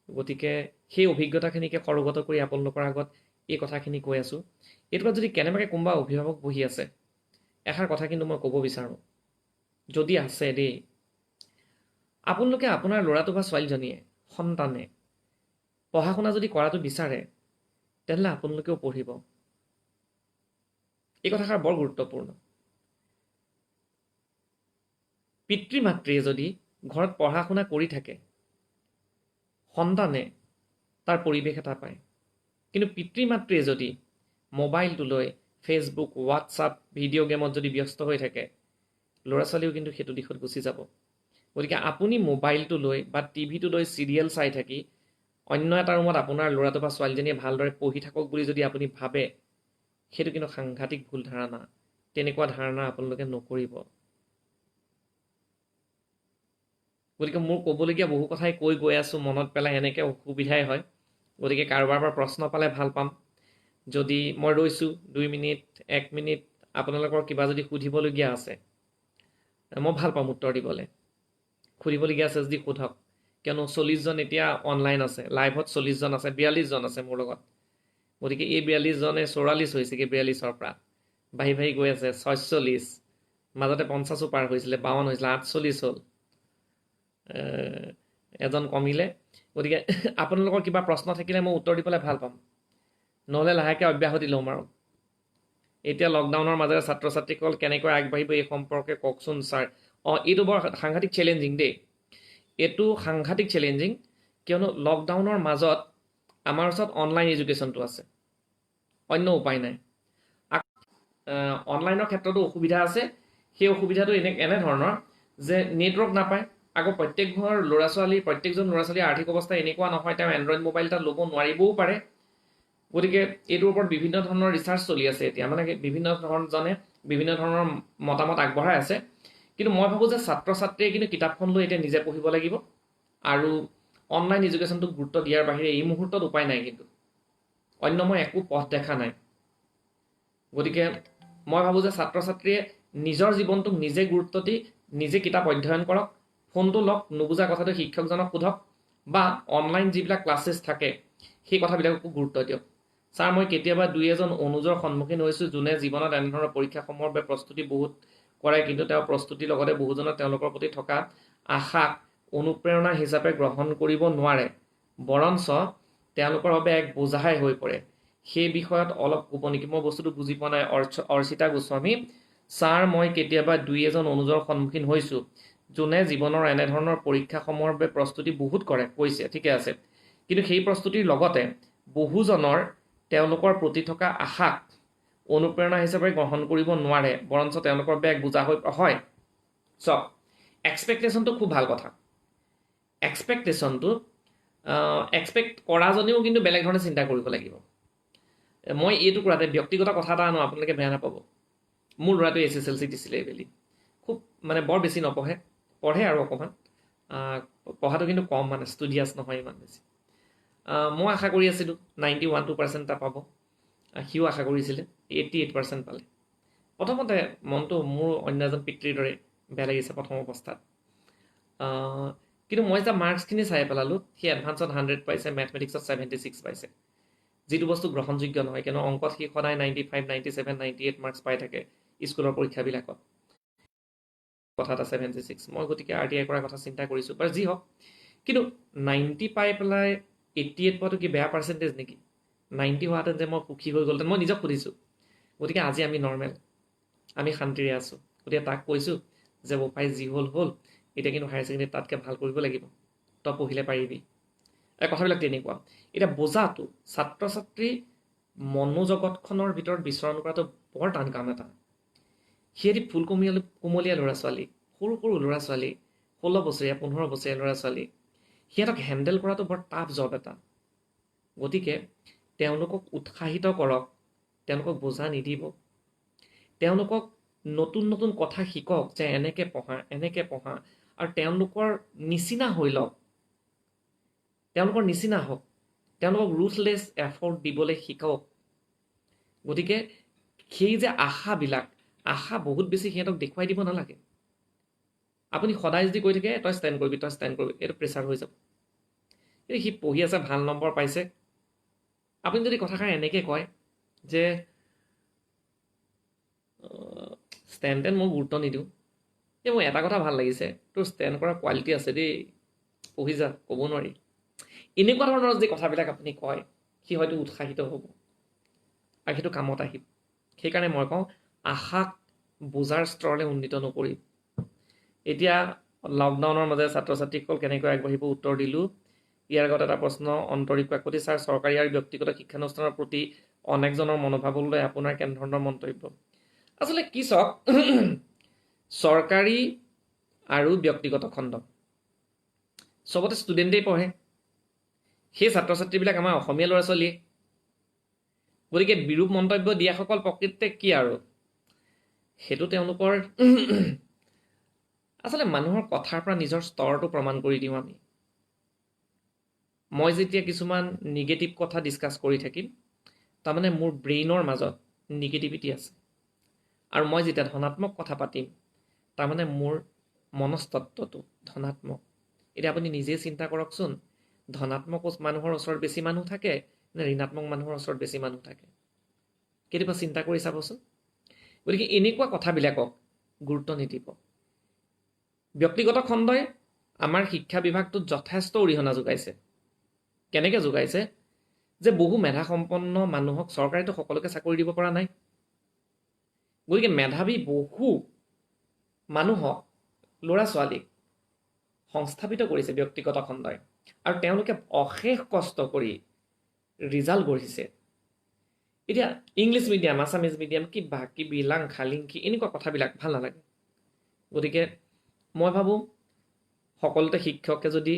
গতিকে সেই অভিজ্ঞতাখিনিকে সৰুগত কৰি আপোনালোকৰ আগত এই কথাখিনি কৈ আছোঁ। এইটোৰ যদি কেনেবাকৈ কোনোবা অভিভাৱক বহি আছে, এষাৰ কথা কিন্তু মই ক'ব বিচাৰোঁ, যদি আছে দেই, আপোনালোকে আপোনাৰ ল'ৰাটো বা ছোৱালীজনীয়ে, সন্তানে পঢ়া শুনা যদি কৰাটো বিচাৰে, তেনেহ'লে আপোনালোকেও পঢ়িব। এই কথাষাৰ বৰ গুৰুত্বপূৰ্ণ। পিতৃ মাতৃয়ে যদি ঘৰত পঢ়া শুনা কৰি থাকে, সন্তানে তাৰ পৰিৱেশ এটা পায়। কিন্তু পিতৃ মাতৃয়ে যদি মোবাইলটো লৈ ফেচবুক হোৱাটছআপ ভিডিঅ' গেমত যদি ব্যস্ত হৈ থাকে ল'ৰা ছোৱালীও কিন্তু সেইটো দিশত গুচি যাব। গতিকে আপুনি মোবাইলটো লৈ বা টিভিটো লৈ চিৰিয়েল চাই থাকি অন্য এটা ৰুমত আপোনাৰ ল'ৰাটো বা ছোৱালীজনীয়ে ভালদৰে পঢ়ি থাকক বুলি যদি আপুনি ভাবে সেইটো কিন্তু সাংঘাতিক ভুল ধাৰণা। তেনেকুৱা ধাৰণা আপোনালোকে নকৰিব। গতিকে মোৰ ক'বলগীয়া বহু কথাই কৈ গৈ আছোঁ, মনত পেলাই এনেকৈ অসুবিধাই হয়। গতিকে কাৰোবাৰ পৰা প্ৰশ্ন পালে ভাল পাম। যদি মই ৰৈছোঁ 2 মিনিট 1 মিনিট, আপোনালোকৰ কিবা যদি সুধিবলগীয়া আছে মই ভাল পাম উত্তৰ দিবলৈ। সুধিবলগীয়া আছে যদি সোধক, কিয়নো 40 জন এতিয়া অনলাইন আছে, লাইভত 40 জন আছে, 42 জন আছে মোৰ লগত। গতিকে এই 42 জনে 44 হৈছেগৈ, 42ৰ পৰা বাঢ়ি বাঢ়ি গৈ আছে 46, মাজতে 50ও পাৰ হৈছিলে, 52 হৈছিলে, 48 হ'ল, এজন কমিলে। গতিকে আপোনালোকৰ কিবা প্ৰশ্ন থাকিলে মই উত্তৰ দিবলৈ ভাল পাম, নহ'লে লাহেকৈ অব্যাহতি ল'ম আৰু। এতিয়া লকডাউনৰ মাজেৰে ছাত্ৰ ছাত্ৰীসকল কেনেকৈ আগবাঢ়িব এই সম্পৰ্কে কওকচোন ছাৰ। এইটো বৰ সাংঘাতিক চেলেঞ্জিং দেই, এইটো সাংঘাতিক চেলেঞ্জিং, কিয়নো লকডাউনৰ মাজত আমাৰ ওচৰত অনলাইন এডুকেশ্যনটো আছে, অন্য উপায় নাই। অনলাইনৰ ক্ষেত্ৰতো অসুবিধা আছে। সেই অসুবিধাটো এনেধৰণৰ যে নেটৱৰ্ক নাপায়। আকৌ প্ৰত্যেকজন ল'ৰা ছোৱালীৰ আৰ্থিক অৱস্থা এনেকুৱা নহয় তেওঁ এণ্ড্ৰইড মোবাইল এটা ল'ব নোৱাৰিবও পাৰে। গতিকে এইটোৰ ওপৰত বিভিন্ন ধৰণৰ ৰিচাৰ্চ চলি আছে এতিয়া, মানে বিভিন্ন ধৰণজনে বিভিন্ন ধৰণৰ মতামত আগবঢ়াই আছে। কিন্তু মই ভাবোঁ যে ছাত্ৰ ছাত্ৰীয়ে কিন্তু কিতাপখন লৈ এতিয়া নিজে পঢ়িব লাগিব আৰু অনলাইন এডুকেশ্যনটোক গুৰুত্ব দিয়াৰ বাহিৰে এই মুহূৰ্তত উপায় নাই, কিন্তু অন্য মই একো পথ দেখা নাই। গতিকে মই ভাবোঁ যে ছাত্ৰ ছাত্ৰীয়ে নিজৰ জীৱনটোক নিজে গুৰুত্ব দি নিজে কিতাপ অধ্যয়ন কৰক, ফোনটো লওক, নুবুজা কথাটো শিক্ষকজনক সোধক, বা অনলাইন যিবিলাক ক্লাছেছ থাকে সেই কথাবিলাককো গুৰুত্ব দিয়ক। ছাৰ, মই কেতিয়াবা 2-এজন অনুজৰ সন্মুখীন হৈছোঁ যোনে জীৱনত এনেধৰণৰ পৰীক্ষাসমূহৰ বাবে প্ৰস্তুতি বহুত কৰে, কিন্তু তেওঁ প্ৰস্তুতিৰ লগতে বহুজনে তেওঁলোকৰ প্ৰতি থকা আশাক অনুপ্ৰেৰণা হিচাপে গ্ৰহণ কৰিব নোৱাৰে, বৰঞ্চ তেওঁলোকৰ বাবে এক বোজাই হৈ পৰে। সেই বিষয়ত অলপ ক'ব নেকি? মই বস্তুটো বুজি পোৱা নাই। অৰ্চিতা গোস্বামী, ছাৰ, মই কেতিয়াবা 2-এজন অনুজৰ সন্মুখীন হৈছোঁ যোনে জীৱনৰ এনেধৰণৰ পৰীক্ষাসমূহৰ বাবে প্ৰস্তুতি বহুত কৰে, কৈছে, ঠিকে আছে, কিন্তু সেই প্ৰস্তুতিৰ লগতে বহুজনৰ তেওঁলোকৰ প্ৰতি থকা আশাক অনুপ্ৰেৰণা হিচাপে গ্ৰহণ কৰিব নোৱাৰে, বৰঞ্চ তেওঁলোকৰ বাবে এক বোজা হৈ হয়। চাওক, এক্সপেক্টেশ্যনটো খুব ভাল কথা। এক্সপেক্টেশ্যনটো এক্সপেক্ট কৰাজনেও কিন্তু বেলেগ ধৰণে চিন্তা কৰিব লাগিব। মই এইটো কৰাতে ব্যক্তিগত কথা এটা আনো, আপোনালোকে বেয়া নাপাব। মোৰ ল'ৰাটোৱে SSLC দিছিলে এইবেলি, খুব মানে বৰ বেছি নপঢ়ে, পঢ়ে আৰু অকণমান, পঢ়াটো কিন্তু কম, মানে ষ্টুডিয়াছ নহয় ইমান বেছি। মই আশা কৰি আছিলোঁ 91% এটা পাব, সিও আশা কৰিছিলে 88% পালে। প্ৰথমতে মনটো মোৰ অন্য এজন পিতৃৰ দৰে বেয়া লাগিছে প্ৰথম অৱস্থাত, কিন্তু মই যেতিয়া মাৰ্কছখিনি চাই পেলালোঁ, সি এডভান্সত 100 পাইছে, মেথমেটিক্সত 76 পাইছে, যিটো বস্তু গ্ৰহণযোগ্য নহয়, কিয়নো অংকত সি সদায় 95, 97, 98 মাৰ্কছ পাই থাকে স্কুলৰ পৰীক্ষাবিলাকত, কথা এটা 76। মই গতিকে RTI কৰাৰ কথা চিন্তা কৰিছোঁ, বাৰু যি হওক। কিন্তু 90 পাই পেলাই 88 পোৱাটো কি বেয়া পাৰ্চেণ্টেজ নেকি? 90 হোৱাহেঁতেন যে মই সুখী হৈ গ'লহেঁতেন, মই নিজক সুধিছোঁ। গতিকে আজি আমি নৰ্মেল, আমি শান্তিৰে আছোঁ। গতিকে তাক কৈছোঁ যে বোপাই যি হ'ল হ'ল, এতিয়া কিন্তু হায়াৰ ছেকেণ্ডেৰীত তাতকৈ ভাল কৰিব লাগিব, তই পঢ়িলে পাৰিবি। কথাবিলাক তেনেকুৱা। এতিয়া বোজাটো ছাত্ৰ ছাত্ৰী মনোজগতখনৰ ভিতৰত বিচৰণ কৰাটো বৰ টান কাম এটা। সিহঁতি ফুল কোমলীয়া ল'ৰা ছোৱালী, সৰু সৰু ল'ৰা ছোৱালী, 16 বছৰীয়া 15 বছৰীয়া ল'ৰা ছোৱালী, সিহঁতক হেণ্ডেল কৰাটো বৰ টাফ জব এটা। গতিকে তেওঁলোকক উৎসাহিত কৰক, তেওঁলোকক বোজা নিদিব, তেওঁলোকক নতুন নতুন কথা শিকক যে এনেকৈ পঢ়া, এনেকৈ পঢ়া, আৰু তেওঁলোকৰ নিচিনা হৈ লওক, তেওঁলোকৰ নিচিনা হওক, তেওঁলোকক ৰুথলেছ এফৰ্ট দিবলৈ শিকক। গতিকে সেই যে আশা বহুত বেছি সিহঁতক দেখুৱাই দিব নালাগে। আপুনি সদায় যদি কৈ থাকে তই ষ্টেণ্ড কৰিবি, এইটো প্ৰেছাৰ হৈ যাব। কিন্তু সি পঢ়ি আছে, ভাল নম্বৰ পাইছে, আপুনি যদি কথাষাৰ এনেকৈ কয় যে ষ্টেণ্ড মই গুৰুত্ব নিদিওঁ, মোৰ এটা কথা ভাল লাগিছে, তোৰ ষ্টেণ্ড কৰাৰ কোৱালিটি আছে দেই, পঢ়ি যা, ক'ব নোৱাৰি, এনেকুৱা ধৰণৰ যে কথাবিলাক আপুনি কয়, সি হয়তো উৎসাহিত হ'ব আৰু সেইটো কামত আহিব। সেইকাৰণে মই কওঁ, আশাক বোজাৰ স্তৰলৈ উন্নীত নকৰি। এতিয়া লকডাউনৰ মাজে ছাত্ৰ ছাত্ৰীসকল কেনেকৈ আগবাঢ়িব উত্তৰ দিলোঁ। ইয়াৰ আগত এটা প্ৰশ্ন অন্তৰীপ কাকতি, ছাৰ, চৰকাৰী আৰু ব্যক্তিগত শিক্ষানুষ্ঠানৰ প্ৰতি অনেকজনৰ মনোভাৱলৈ আপোনাৰ কেনেধৰণৰ মন্তব্য? আচলতে কি চাওক, চৰকাৰী আৰু ব্যক্তিগত খণ্ড চবতে ষ্টুডেণ্টেই পঢ়ে। সেই ছাত্ৰ ছাত্ৰীবিলাক আমাৰ অসমীয়া ল'ৰা ছোৱালীয়ে। গতিকে বিৰূপ মন্তব্য দিয়াসকল প্ৰকৃততে কি আৰু, সেইটো তেওঁলোকৰ আচলতে মানুহৰ কথাৰ পৰা নিজৰ স্তৰটো প্ৰমাণ কৰি দিওঁ আমি। মই যেতিয়া কিছুমান নিগেটিভ কথা ডিছকাছ কৰি থাকিম, তাৰমানে মোৰ ব্ৰেইনৰ মাজত নিগেটিভিটি আছে। আৰু মই যেতিয়া ধনাত্মক কথা পাতিম, তাৰমানে মোৰ মনস্তত্বটো ধনাত্মক। এতিয়া আপুনি নিজে চিন্তা কৰকচোন, ধনাত্মক মানুহৰ ওচৰত বেছি মানুহ থাকে নে ঋণাত্মক মানুহৰ ওচৰত বেছি মানুহ থাকে? কেতিয়াবা চিন্তা কৰি চাবচোন। গতিকে এনেকুৱা কথাবিলাকক গুৰুত্ব নিদিব। ব্যক্তিগত খণ্ডই আমাৰ শিক্ষা বিভাগটোত যথেষ্ট অৰিহণা যোগাইছে। কেনেকৈ যোগাইছে? যে বহু মেধাসম্পন্ন মানুহক চৰকাৰেতো সকলোকে চাকৰি দিব পৰা নাই। গতিকে মেধাৱী বহু মানুহক, ল'ৰা ছোৱালীক সংস্থাপিত কৰিছে ব্যক্তিগত খণ্ডই, আৰু তেওঁলোকে অশেষ কষ্ট কৰি ৰিজাল্ট গঢ়িছে। এতিয়া ইংলিছ মিডিয়াম, আছামিজ মিডিয়াম, কিবা কিবি লাংখা লিংখি এনেকুৱা কথাবিলাক ভাল নালাগে। গতিকে মই ভাবোঁ সকলোতে শিক্ষকে যদি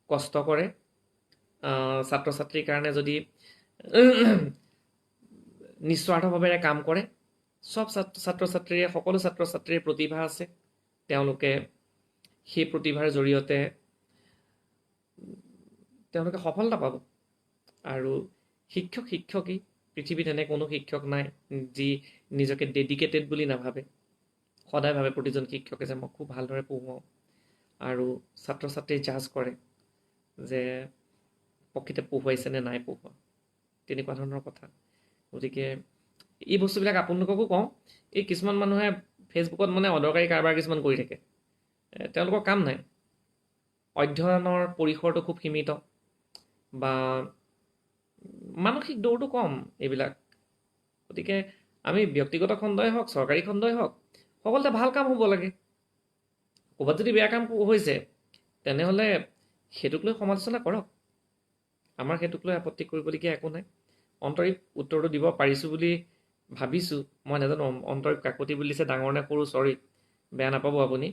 কষ্ট কৰে, ছাত্ৰ ছাত্ৰীৰ কাৰণে যদি নিস্বাৰ্থভাৱেৰে কাম কৰে, চব ছাত্ৰ ছাত্ৰীৰে, সকলো ছাত্ৰ ছাত্ৰীৰ প্ৰতিভা আছে। তেওঁলোকে সেই প্ৰতিভাৰ জৰিয়তে তেওঁলোকে সফলতা পাব। আৰু শিক্ষকী পৃথিৱীত এনে কোনো শিক্ষক নাই যি নিজকে ডেডিকেটেড বুলি নাভাবে। সদায় ভাবে প্ৰতিজন শিক্ষকে যে মই খুব ভালদৰে পঢ়ুৱাওঁ, আৰু ছাত্ৰ ছাত্ৰীয়ে জাজ কৰে যে প্ৰকৃতে পঢ়ুৱাইছে নে নাই পঢ়ুৱা, তেনেকুৱা ধৰণৰ কথা। গতিকে এই বস্তুবিলাক আপোনালোককো কওঁ, এই কিছুমান মানুহে ফেচবুকত মানে অদৰকাৰী কাৰবাৰ কিছুমান কৰি থাকে। তেওঁলোকৰ কাম নাই, অধ্যয়নৰ পৰিসৰটো খুব সীমিত, বা মানসিক দৌৰটো কম এইবিলাক। গতিকে আমি ব্যক্তিগত খণ্ডই হওক, চৰকাৰী খণ্ডই হওক, সকলোতে ভাল কাম হ'ব লাগে। ক'ৰবাত যদি বেয়া কাম হৈছে, তেনেহ'লে সেইটোক লৈ সমালোচনা কৰক। আমাৰ সেইটোক লৈ আপত্তি কৰিবলগীয়া একো নাই। অন্তৰীপ উত্তৰটো দিব পাৰিছোঁ বুলি ভাবিছোঁ। মই নাজানো অন্তৰীপ কাকতি বুলিছে, ডাঙৰ নে সৰু, চৰি, বেয়া নাপাব আপুনি।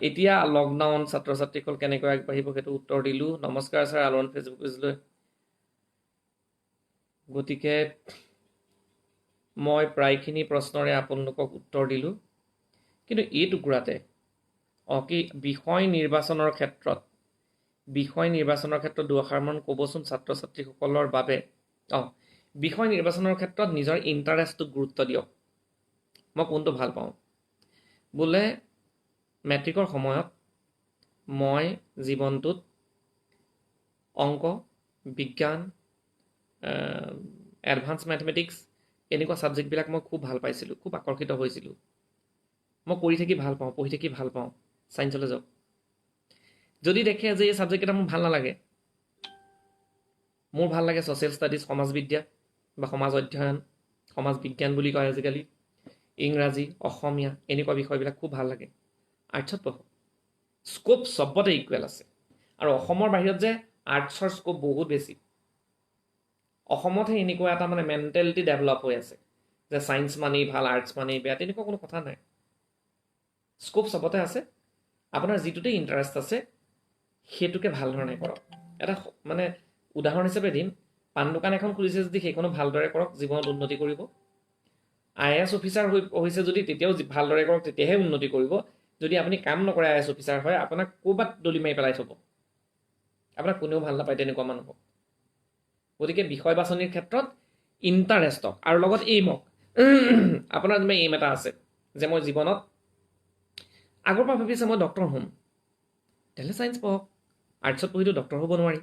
এতিয়া লকডাউন, ছাত্ৰ ছাত্ৰীসকল কেনেকৈ আগবাঢ়িব সেইটো উত্তৰ দিলোঁ। নমস্কাৰ ছাৰ, আলোড়ন ফেচবুক পেজলৈ। গতিকে মই প্ৰায়খিনি প্ৰশ্নৰে আপোনালোকক উত্তৰ দিলোঁ, কিন্তু এই টুকুৰাতে কি বিষয় নিৰ্বাচনৰ ক্ষেত্ৰত দুআষাৰমান ক'বচোন ছাত্ৰ ছাত্ৰীসকলৰ বাবে। বিষয় নিৰ্বাচনৰ ক্ষেত্ৰত নিজৰ ইণ্টাৰেষ্টটোক গুৰুত্ব দিয়ক। মই কোনটো ভাল পাওঁ, বোলে মেট্ৰিকৰ সময়ত মই জীৱনটোত অংক, বিজ্ঞান, এডভান্স মেথমেটিক্স এনেকুৱা ছাবজেক্টবিলাক মই খুব ভাল পাইছিলোঁ, খুব আকৰ্ষিত হৈছিলোঁ। মই কৰি থাকি ভাল পাওঁ, পঢ়ি থাকি ভাল পাওঁ, ছায়েন্সলৈ যাওক। যদি দেখে যে এই ছাবজেক্টকেইটা মোৰ ভাল নালাগে, মোৰ ভাল লাগে ছ'চিয়েল ষ্টাডিজ, সমাজবিদ্যা বা সমাজ অধ্যয়ন, সমাজ বিজ্ঞান বুলি কয় আজিকালি, ইংৰাজী, অসমীয়া, এনেকুৱা বিষয়বিলাক খুব ভাল লাগে, আৰ্টছত পঢ়ক। স্ক'প চবতে ইকুৱেল আছে। আৰু অসমৰ বাহিৰত যে আৰ্টছৰ স্ক'প বহুত বেছি। অসমতহে এনেকুৱা এটা মানে মেণ্টেলিটি ডেভেলপ হৈ আছে যে ছায়েন্স মানেই ভাল, আৰ্টছ মানেই বেয়া, তেনেকুৱা কোনো কথা নাই। স্ক'প চবতে আছে। আপোনাৰ যিটোতে ইণ্টাৰেষ্ট আছে সেইটোকে ভাল ধৰণে কৰক। এটা মানে উদাহৰণ হিচাপে দিম, পাণ দোকান এখন খুলিছে যদি সেইখনো ভালদৰে কৰক, জীৱনত উন্নতি কৰিব। IAS অফিচাৰ হৈছে যদি তেতিয়াও ভালদৰে কৰক, তেতিয়াহে উন্নতি কৰিব। যদি আপুনি কাম নকৰে IAS অফিচাৰ হয়, আপোনাক ক'ৰবাত দলি মাৰি পেলাই থ'ব। আপোনাক কোনেও ভাল নাপায় তেনেকুৱা মানুহক। গতিকে বিষয় বাছনিৰ ক্ষেত্ৰত ইণ্টাৰেষ্টক, আৰু লগত এইমক, আপোনাৰ যেনিবা এইম এটা আছে যে মই জীৱনত আগৰ পৰা ভাবিছে মই ডক্টৰ হ'ম, তেতিয়াহ'লে ছায়েন্স পঢ়ক। আৰ্টছত পঢ়িতো ডক্টৰ হ'ব নোৱাৰি।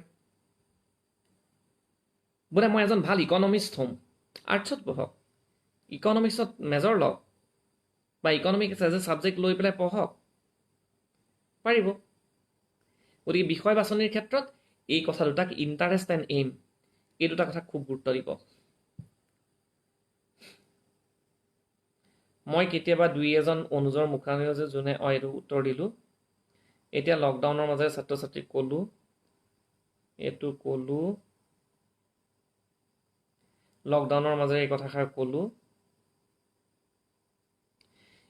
বোলে মই এজন ভাল ইকনমিষ্ট হ'ম, আৰ্টছত পঢ়ক, ইকনমিক্সত মেজৰ লওক, বা ইকনমিক্স এজ এ ছাবজেক্ট লৈ পেলাই পঢ়ক, পাৰিব। গতিকে বিষয় বাছনিৰ ক্ষেত্ৰত এই কথা দুটাক, ইণ্টাৰেষ্ট এণ্ড এইম, এই দুটা কথা খুব গুৰুত্ব দিব। মই কেতিয়াবা দুই এজন অনুজৰ মুখামুখি যোনে এইটো উত্তৰ দিলোঁ। এতিয়া লকডাউনৰ মাজেৰে ছাত্ৰ ছাত্ৰীক ক'লোঁ এইটো ক'লো, লকডাউনৰ মাজেৰে এই কথাষাৰ ক'লো।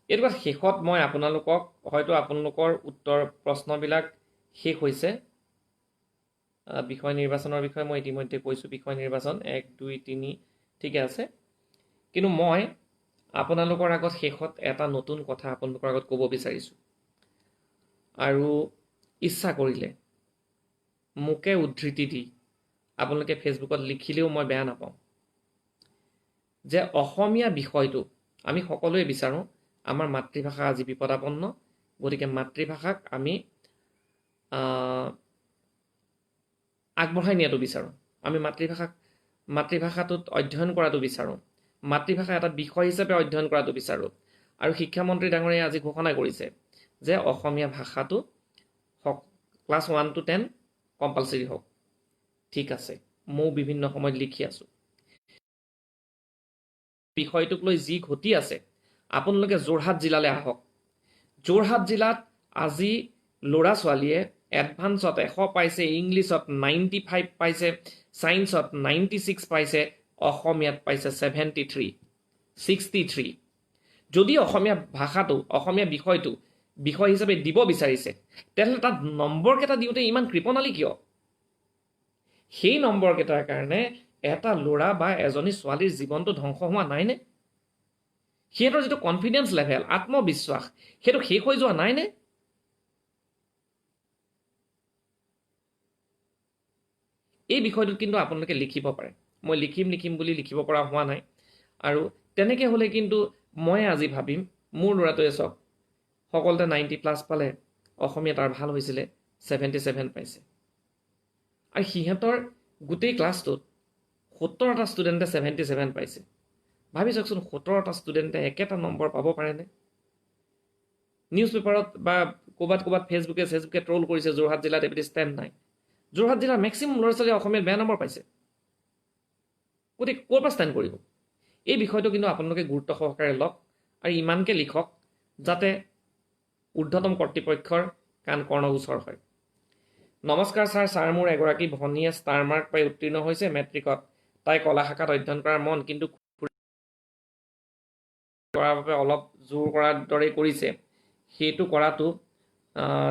এইটো শেষত মই আপোনালোকক হয়তো আপোনালোকৰ উত্তৰ প্ৰশ্নবিলাক শেষ হৈছে। বিষয় নিৰ্বাচনৰ বিষয়ে মই ইতিমধ্যে কৈছোঁ, বিষয় নিৰ্বাচন 1 2 3 ঠিকে আছে। কিন্তু মই আপোনালোকৰ আগত শেষত এটা নতুন কথা আপোনালোকৰ আগত ক'ব বিচাৰিছোঁ, আৰু ইচ্ছা কৰিলে মোকে উদ্ধৃতি দি আপোনালোকে ফেচবুকত লিখিলেও মই বেয়া নাপাওঁ, যে অসমীয়া বিষয়টো আমি সকলোৱে বিচাৰোঁ আমাৰ মাতৃভাষা আজি বিপদাপন্ন, গতিকে মাতৃভাষাক আমি আগবঢ়াই নিয়াটো বিচাৰোঁ। আমি মাতৃভাষাটোত অধ্যয়ন কৰাটো বিচাৰোঁ, মাতৃভাষা এটা বিষয় হিচাপে অধ্যয়ন কৰাটো বিচাৰোঁ। আৰু শিক্ষামন্ত্ৰী ডাঙৰীয়াই আজি ঘোষণা কৰিছে যে অসমীয়া ভাষাটো ক্লাছ 1 to 10 কম্পালচৰি হওক। ঠিক আছে, ময়ো বিভিন্ন সময়ত লিখি আছোঁ। বিষয়টোক লৈ যি ঘটি আছে, আপোনালোকে যোৰহাট জিলালৈ আহক। যোৰহাট জিলাত আজি ল'ৰা ছোৱালীয়ে এডভান্সত 100 পাইছে, ইংলিছত 95 পাইছে, ছায়েন্সত 96 পাইছে, অসমীয়াত পাইছে 63। যদি অসমীয়া ভাষাটো, অসমীয়া বিষয়টো বিষয় হিচাপে দিব বিচাৰিছে, তেনেহ'লে তাত নম্বৰকেইটা দিওঁতে ইমান কৃপণালী কিয়? সেই নম্বৰকেইটাৰ কাৰণে এটা ল'ৰা বা এজনী ছোৱালীৰ জীৱনটো ধ্বংস হোৱা নাইনে? সিহঁতৰ যিটো কনফিডেন্স লেভেল, আত্মবিশ্বাস, সেইটো শেষ হৈ যোৱা নাইনে? এই বিষয়টোত কিন্তু আপোনালোকে লিখিব পাৰে। মই লিখিম বুলি লিখিব পৰা হোৱা নাই। আৰু তেনেকৈ হ'লে কিন্তু মই আজি ভাবিম মোৰ ল'ৰাটোৱে চাওক সকলোতে 90+ পালে, অসমীয়া তাৰ ভাল হৈছিলে 77 পাইছে। আৰু সিহঁতৰ গোটেই ক্লাছটোত 17টা ষ্টুডেণ্টে 77 পাইছে। ভাবি চাওকচোন, 17টা ষ্টুডেণ্টে একেটা নম্বৰ পাব পাৰেনে? নিউজ পেপাৰত বা ক'ৰবাত ফেচবুকে ট্ৰল কৰিছে যোৰহাট জিলাত এবিধ ষ্টেণ্ড নাই। যোৰহাট জিলাৰ মেক্সিমাম ল'ৰা ছোৱালীয়ে অসমীয়াত বেয়া নম্বৰ পাইছে, গতিকে ক'ৰ পৰা ষ্টেণ্ড কৰিব? এই বিষয়টো কিন্তু আপোনালোকে গুৰুত্ব সহকাৰে লওক আৰু ইমানকৈ লিখক যাতে ঊৰ্ধ্বতম কৰ্তৃপক্ষৰ কাণ কৰ্ণগোচৰ হয়। নমস্কাৰ ছাৰ, মোৰ এগৰাকী ভনীয়ে ষ্টাৰ মাৰ্ক পাই উত্তীৰ্ণ হৈছে মেট্ৰিকত। তাই কলা শাখাত অধ্যয়ন কৰাৰ মন, কিন্তু কৰাৰ বাবে অলপ জোৰ কৰাৰ দৰেই কৰিছে। সেইটো কৰাটো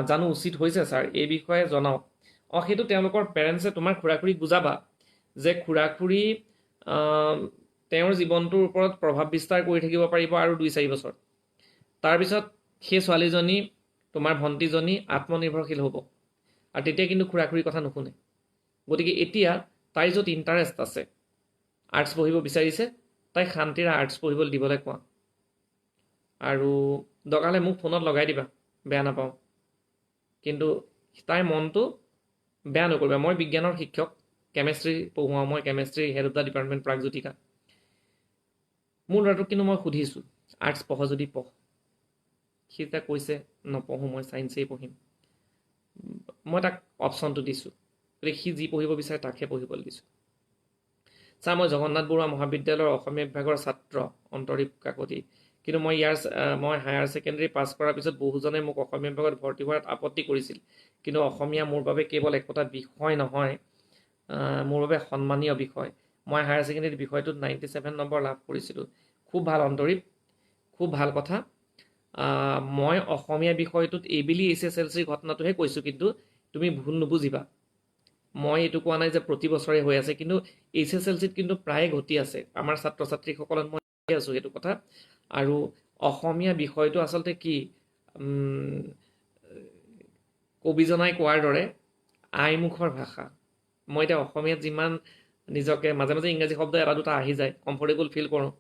জানো উচিত হৈছে ছাৰ? এই বিষয়ে জনাওক। সেইটো তেওঁলোকৰ পেৰেণ্টছে তোমাৰ খুৰা-খুৰীক বুজাবা যে খুৰা-খুৰী তেওঁৰ জীৱনটোৰ ওপৰত প্ৰভাৱ বিস্তাৰ কৰি থাকিব পাৰিব আৰু 2-4 বছৰ। তাৰপিছত সেই ছোৱালীজনী, তোমাৰ ভণ্টিজনী আত্মনিৰ্ভৰশীল হ'ব, আৰু তেতিয়া কিন্তু খুৰা-খুৰীৰ কথা নুশুনে। গতিকে এতিয়া তাইৰ য'ত ইণ্টাৰেষ্ট আছে, আৰ্টছ পঢ়িব বিচাৰিছে, তাইক শান্তিৰে আৰ্টছ পঢ়িবলৈ দিবলৈ কোৱা। আৰু দৰকাৰ হ'লে মোক ফোনত লগাই দিবা, বেয়া নাপাওঁ, কিন্তু তাইৰ মনটো বেয়া নকৰিবা। মই বিজ্ঞানৰ শিক্ষক, কেমেষ্ট্ৰি পঢ়ুৱাওঁ, মই chemistry head of the department Pragjyotika. মোৰ ল'ৰাটোক কিন্তু মই সুধিছোঁ আৰ্টছ পঢ় যদি পঢ়। সি এতিয়া কৈছে নপঢ়োঁ, মই ছায়েন্সেই পঢ়িম। মই তাক অপশ্যনটো দিছোঁ, গতিকে সি যি পঢ়িব বিচাৰে তাকহে পঢ়িবলৈ দিছোঁ। ছাৰ, মই জগন্নাথ বৰুৱা মহাবিদ্যালয়ৰ অসমীয়া বিভাগৰ ছাত্ৰ, অন্তৰীপ কাকতি। কিন্তু মই হায়াৰ ছেকেণ্ডেৰী পাছ কৰাৰ পিছত বহুজনে মোক অসমীয়া বিভাগত ভৰ্তি হোৱাত আপত্তি কৰিছিল। কিন্তু অসমীয়া মোৰ বাবে কেৱল একোটা বিষয় নহয়, মোৰ বাবে সন্মানীয় বিষয়। মই হায়াৰ ছেকেণ্ডেৰী বিষয়টোত 97 নম্বৰ লাভ কৰিছিলোঁ। খুব ভাল অন্তৰীপ, খুব ভাল কথা। মই অসমীয়া বিষয়টোত এইবেলি HSLC ঘটনাটোহে কৈছোঁ, কিন্তু তুমি ভুল নুবুজিবা। মই এইটো কোৱা নাই যে প্ৰতি বছৰে হৈ আছে, কিন্তু HSLCত কিন্তু প্ৰায়ে ঘটি আছে। আমাৰ ছাত্ৰ ছাত্ৰীসকলত মই কৈ আছোঁ সেইটো কথা। আৰু অসমীয়া বিষয়টো আচলতে কি, কবিজনাই কোৱাৰ দৰে আইমুখৰ ভাষা। মই এতিয়া অসমীয়াত যিমান নিজকে মাজে মাজে ইংৰাজী শব্দ এটা দুটা আহি যায়, কমফৰ্টেবল ফিল কৰোঁ,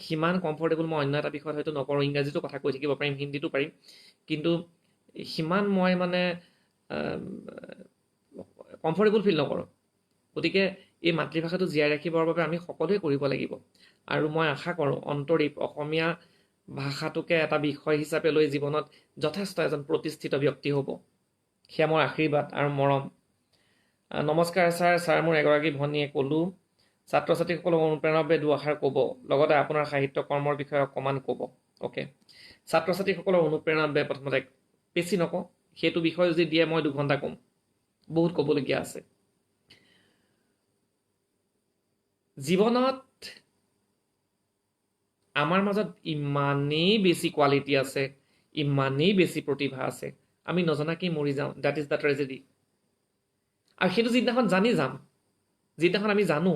সিমান কমফৰ্টেবল মই অন্য এটা বিষয়ত হয়তো নকৰোঁ। ইংৰাজীতো কথা কৈ থাকিব পাৰিম, হিন্দীটো পাৰিম, কিন্তু সিমান মই কমফৰ্টেবল ফিল নকৰোঁ। গতিকে এই মাতৃভাষাটো জীয়াই ৰাখিবৰ বাবে আমি সকলোৱে কৰিব লাগিব। আৰু মই আশা কৰোঁ অন্তৰীপ অসমীয়া ভাষাটোকে এটা বিষয় হিচাপে লৈ জীৱনত যথেষ্ট এজন প্ৰতিষ্ঠিত ব্যক্তি হ'ব। সেয়া মোৰ আশীৰ্বাদ আৰু মৰম। নমস্কাৰ ছাৰ, মোৰ এগৰাকী ভনীয়ে ক'লোঁ ছাত্ৰ ছাত্ৰীসকলক অনুপ্ৰেৰণাৰ বাবে দুআষাৰ ক'ব, লগতে আপোনাৰ সাহিত্য কৰ্মৰ বিষয়ে অকণমান ক'ব। অ'কে, ছাত্ৰ ছাত্ৰীসকলৰ অনুপ্ৰেৰণাৰ বাবে প্ৰথমতে বেছি নকওঁ, সেইটো বিষয় যদি দিয়ে মই 2 ঘণ্টা ক'ম। বহুত ক'বলগীয়া আছে। জীৱনত আমাৰ মাজত ইমানেই বেছি কোৱালিটি আছে, ইমানেই বেছি প্ৰতিভা আছে, আমি নজনাকেই মৰি যাওঁ। That is the tragedy. আৰু সেইটো যিদিনাখন জানি যাম, যিদিনাখন আমি জানো,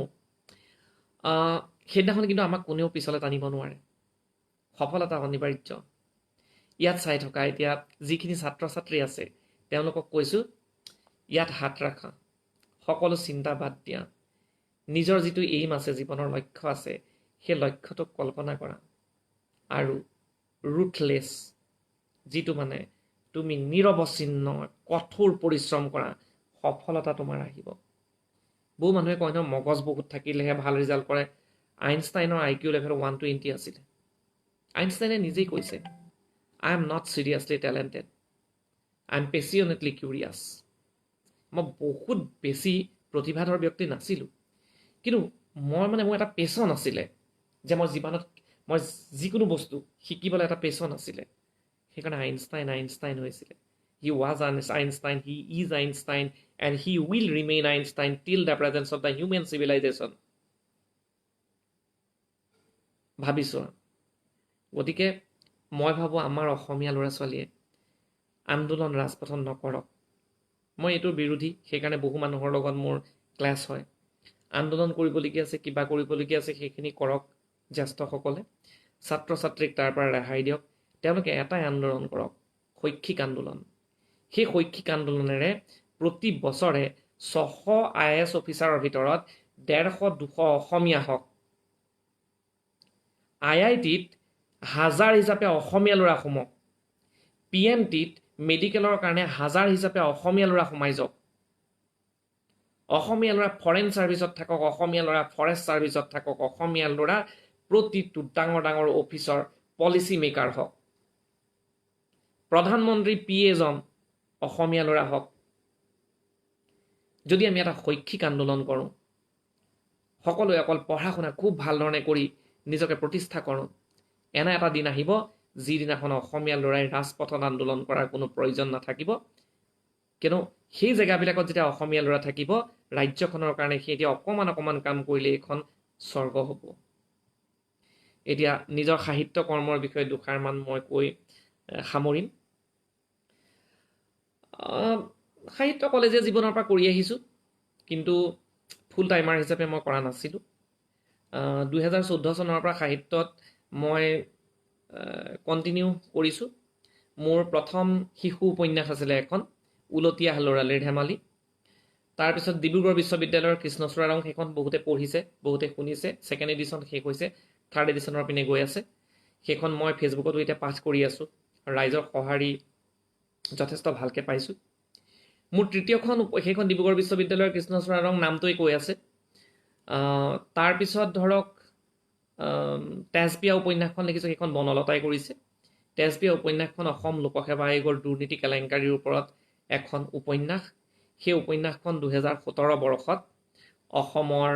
সেইদিনাখন কিন্তু আমাক কোনেও পিছলৈ টানিব নোৱাৰে। সফলতা অনিবাৰ্য। ইয়াত চাই থকা এতিয়া যিখিনি ছাত্ৰ ছাত্ৰী আছে তেওঁলোকক কৈছোঁ, ইয়াত হাত ৰাখা, সকলো চিন্তা বাদ দিয়া, নিজৰ যিটো এইম আছে, জীৱনৰ লক্ষ্য আছে, সেই লক্ষ্যটোক কল্পনা কৰা আৰু ৰুথলেছ, যিটো মানে তুমি নিৰৱচ্ছিন্ন কঠোৰ পৰিশ্ৰম কৰা, সফলতা তোমাৰ আহিব। বহু মানুহে কয় ন, মগজ বহুত থাকিলেহে ভাল ৰিজাল্ট কৰে। আইনষ্টাইনৰ IQ লেভেল 120 আছিলে। আইনষ্টাইনে নিজেই কৈছে, I am not seriously talented, I am passionately curious. মই বহুত বেছি প্ৰতিভাধৰ ব্যক্তি নাছিলোঁ, কিন্তু মোৰ এটা পেচন আছিলে যে মই জীৱনত মই যিকোনো বস্তু শিকিবলৈ এটা পেচন আছিলে। সেইকাৰণে আইনষ্টাইন হৈছিলে। He was Einstein, he is Einstein, and he will remain Einstein till the presence of the human civilization. ভাবিছোঁ। গতিকে মই ভাবোঁ আমাৰ অসমীয়া ল'ৰা ছোৱালীয়ে আন্দোলন ৰাজপথত নকৰক। মই এইটোৰ বিৰোধী, সেইকাৰণে বহু মানুহৰ লগত মোৰ ক্লাছ হয়। আন্দোলন কৰিবলগীয়া আছে, কিবা কৰিবলগীয়া আছে, সেইখিনি কৰক জ্যেষ্ঠসকলে। ছাত্ৰ ছাত্ৰীক তাৰ পৰা ৰেহাই দিয়ক। তেওঁলোকে এটাই আন্দোলন কৰক, শৈক্ষিক আন্দোলন। সেই শৈক্ষিক আন্দোলনেৰে প্ৰতি বছৰে 600 IAS অফিচাৰৰ ভিতৰত 150-200 অসমীয়া হওক। IITত 1000 হিচাপে অসমীয়া ল'ৰা সোমাওক। PMTত মেডিকেলৰ কাৰণে 1000 হিচাপে অসমীয়া ল'ৰা সোমাই যাওক। অসমীয়া ল'ৰা ফৰেন ছাৰ্ভিচত থাকক, অসমীয়া ল'ৰা ফৰেষ্ট ছাৰ্ভিচত থাকক, অসমীয়া ল'ৰা প্ৰতিটো ডাঙৰ ডাঙৰ অফিচৰ পলিচি মেকাৰ হওক। প্ৰধানমন্ত্ৰী PA অসমীয়া ল'ৰা হওক। যদি আমি এটা শৈক্ষিক আন্দোলন কৰোঁ, সকলোৱে অকল পঢ়া শুনা খুব ভাল ধৰণে কৰি নিজকে প্ৰতিষ্ঠা কৰোঁ, এনে এটা দিন আহিব যিদিনাখন অসমীয়া ল'ৰাই ৰাজপথত আন্দোলন কৰাৰ কোনো প্ৰয়োজন নাথাকিব। কিয়নো সেই জেগাবিলাকত যেতিয়া অসমীয়া ল'ৰা থাকিব, ৰাজ্যখনৰ কাৰণে সেই এতিয়া অকণমান কাম কৰিলে এইখন স্বৰ্গ হ'ব। এতিয়া নিজৰ সাহিত্য কৰ্মৰ বিষয়ে দুষাৰমান মই কৈ সামৰিম। সাহিত্য কলেজীয়া জীৱনৰ পৰা কৰি আহিছোঁ, কিন্তু ফুল টাইমাৰ হিচাপে মই কৰা নাছিলোঁ। 2014 চনৰ পৰা সাহিত্যত মই কণ্টিনিউ কৰিছোঁ। মোৰ প্ৰথম শিশু উপন্যাস আছিলে এখন, উলতীয়া ল'ৰালিৰ ধেমালি। তাৰপিছত ডিব্ৰুগড় বিশ্ববিদ্যালয়ৰ কৃষ্ণচূড়া ৰং, সেইখন বহুতে পঢ়িছে, বহুতে শুনিছে। 2nd এডিশ্যন শেষ হৈছে, 3rd এডিশ্যনৰ পিনে গৈ আছে। সেইখন মই ফেচবুকতো এতিয়া পাঠ কৰি আছোঁ, ৰাইজৰ সঁহাৰি যথেষ্ট ভালকৈ পাইছোঁ। মোৰ তৃতীয়খন সেইখন ডিব্ৰুগড় বিশ্ববিদ্যালয়ৰ কৃষ্ণচূড়া ৰং নামটোৱে কৈ আছে। তাৰপিছত ধৰক তেজপিয়া উপন্যাসখন লিখিছোঁ, সেইখন বনলতাই কৰিছে। তেজপিয়া উপন্যাসখন অসম লোকসেৱা আয়োগৰ দুৰ্নীতি কেলেংকাৰীৰ ওপৰত এখন উপন্যাস। সেই উপন্যাসখন 2017 বৰ্ষত অসমৰ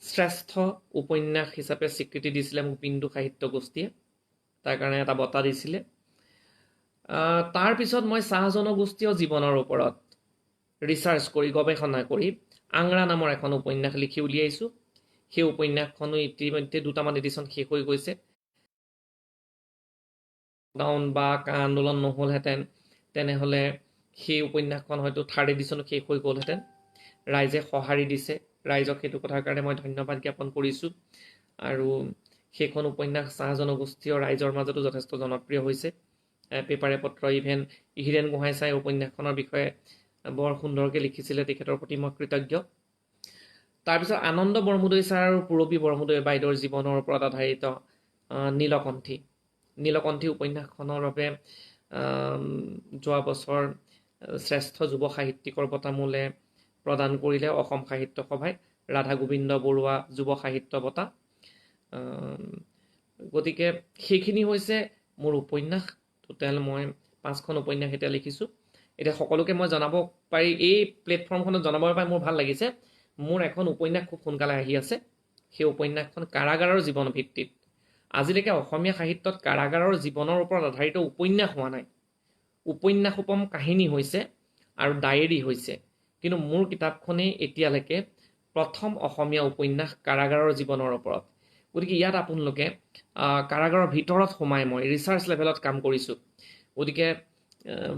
শ্ৰেষ্ঠ উপন্যাস হিচাপে স্বীকৃতি দিছিলে মোক বিন্দু সাহিত্য গোষ্ঠীয়ে, তাৰ কাৰণে এটা বঁটা দিছিলে। তাৰপিছত মই চাহ জনগোষ্ঠীয় জীৱনৰ ওপৰত ৰিচাৰ্চ কৰি, গৱেষণা কৰি আংৰা নামৰ এখন উপন্যাস লিখি উলিয়াইছোঁ। সেই উপন্যাসখনো ইতিমধ্যে 2টামান এডিশ্যন শেষ হৈ গৈছে। লকডাউন বা আন্দোলন নহ'লহেঁতেন তেনেহ'লে সেই উপন্যাসখন হয়তো 3rd এডিশ্যনো শেষ হৈ গ'লহেঁতেন। ৰাইজে সঁহাৰি দিছে, ৰাইজক সেইটো কথাৰ কাৰণে মই ধন্যবাদ জ্ঞাপন কৰিছোঁ। আৰু সেইখন উপন্যাস চাহ জনগোষ্ঠীয় ৰাইজৰ মাজতো যথেষ্ট জনপ্ৰিয় হৈছে। পেপাৰে পত্ৰ ইভেন হীৰেণ গোহাঁইচাই উপন্যাসখনৰ বিষয়ে বৰ সুন্দৰকৈ লিখিছিলে, তেখেতৰ প্ৰতি মই কৃতজ্ঞ। তাৰপিছত আনন্দ বৰমুদৈ ছাৰ আৰু পূৰবী বৰমুদৈ বাইদেউৰ জীৱনৰ ওপৰত আধাৰিত নীলকণ্ঠী উপন্যাসখনৰ বাবে যোৱা বছৰ শ্ৰেষ্ঠ যুৱ সাহিত্যিকৰ বঁটা মোলে প্ৰদান কৰিলে অসম সাহিত্য সভাই, ৰাধা গোবিন্দ বৰুৱা যুৱ সাহিত্য বঁটা। গতিকে সেইখিনি হৈছে মোৰ উপন্যাস। টোটেল মই 5খন উপন্যাস এতিয়া লিখিছোঁ। এতিয়া সকলোকে মই জনাব পাৰি, এই প্লেটফৰ্মখনত জনাব পাৰি মোৰ ভাল লাগিছে। মোৰ এখন উপন্যাস খুব সোনকালে আহি আছে। সেই উপন্যাসখন কাৰাগাৰৰ জীৱন ভিত্তিত। আজিলৈকে অসমীয়া সাহিত্যত কাৰাগাৰৰ জীৱনৰ ওপৰত আধাৰিত উপন্যাস হোৱা নাই। উপন্যাসোপম কাহিনী হৈছে আৰু ডায়েৰী হৈছে, কিন্তু মোৰ কিতাপখনেই এতিয়ালৈকে প্ৰথম অসমীয়া উপন্যাস কাৰাগাৰৰ জীৱনৰ ওপৰত। গতিকে ইয়াত আপোনালোকে কাৰাগাৰৰ ভিতৰত সোমাই মই ৰিচাৰ্চ লেভেলত কাম কৰিছোঁ। গতিকে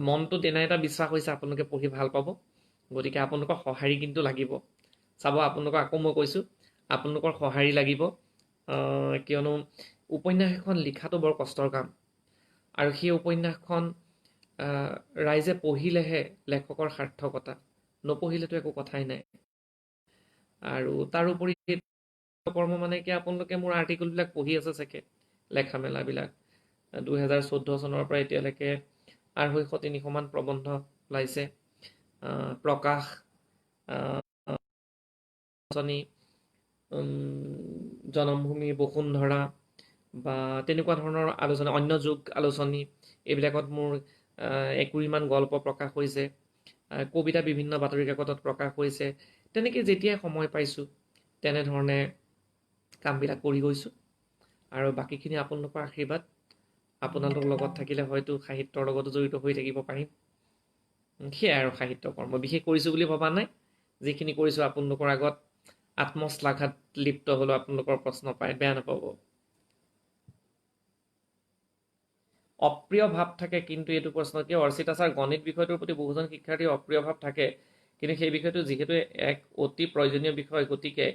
মনটোত এনে এটা বিশ্বাস হৈছে আপোনালোকে পঢ়ি ভাল পাব। গতিকে আপোনালোকৰ সঁহাৰি কিন্তু লাগিব। চাব, আপোনালোকক আকৌ মই কৈছোঁ, আপোনালোকৰ সঁহাৰি লাগিব, কিয়নো উপন্যাস এখন লিখাটো বৰ কষ্টৰ কাম। আৰু সেই উপন্যাসখন ৰাইজে পঢ়িলেহে লেখকৰ সাৰ্থকতা, নপঢ়িলেতো একো কথাই নাই। আৰু তাৰোপৰি কৰ্ম মানে কি, আপোনালোকে মোৰ আৰ্টিকলবিলাক পঢ়ি আছে চাগে, লেখা মেলাবিলাক 2014 চনৰ পৰা এতিয়ালৈকে 250-300মান প্ৰবন্ধ ওলাইছে। প্ৰকাশ, জনমভূমি, বসুন্ধৰা বা তেনেকুৱা ধৰণৰ আলোচনী, অন্য যুগ আলোচনী, এইবিলাকত মোৰ 20মান গল্প প্ৰকাশ হৈছে। কবিতা বিভিন্ন বাতৰি কাকতত প্ৰকাশ হৈছে। তেনেকৈ যেতিয়াই সময় পাইছোঁ তেনেধৰণে কামবিলাক কৰি গৈছোঁ। আৰু বাকীখিনি আপোনালোকৰ আশীৰ্বাদ, আপোনালোকৰ লগত থাকিলে হয়তো সাহিত্যৰ লগতো জড়িত হৈ থাকিব পাৰিম। সেয়াই আৰু সাহিত্য কৰ্ম বিশেষ কৰিছোঁ বুলি ভবা নাই। যিখিনি কৰিছোঁ আপোনালোকৰ আগত আত্মশ্লাঘাত লিপ্ত হ'লেও আপোনালোকৰ প্ৰশ্ন পায়, বেয়া নাপাব। অপ্ৰিয় ভাৱ থাকে, কিন্তু এইটো প্ৰশ্ন কিয় অৰ্চিতা ছাৰ, গণিত বিষয়টোৰ প্ৰতি বহুজন শিক্ষাৰ্থীৰ অপ্ৰিয় ভাৱ থাকে, কিন্তু সেই বিষয়টো যিহেতু এক অতি প্ৰয়োজনীয় বিষয়, গতিকে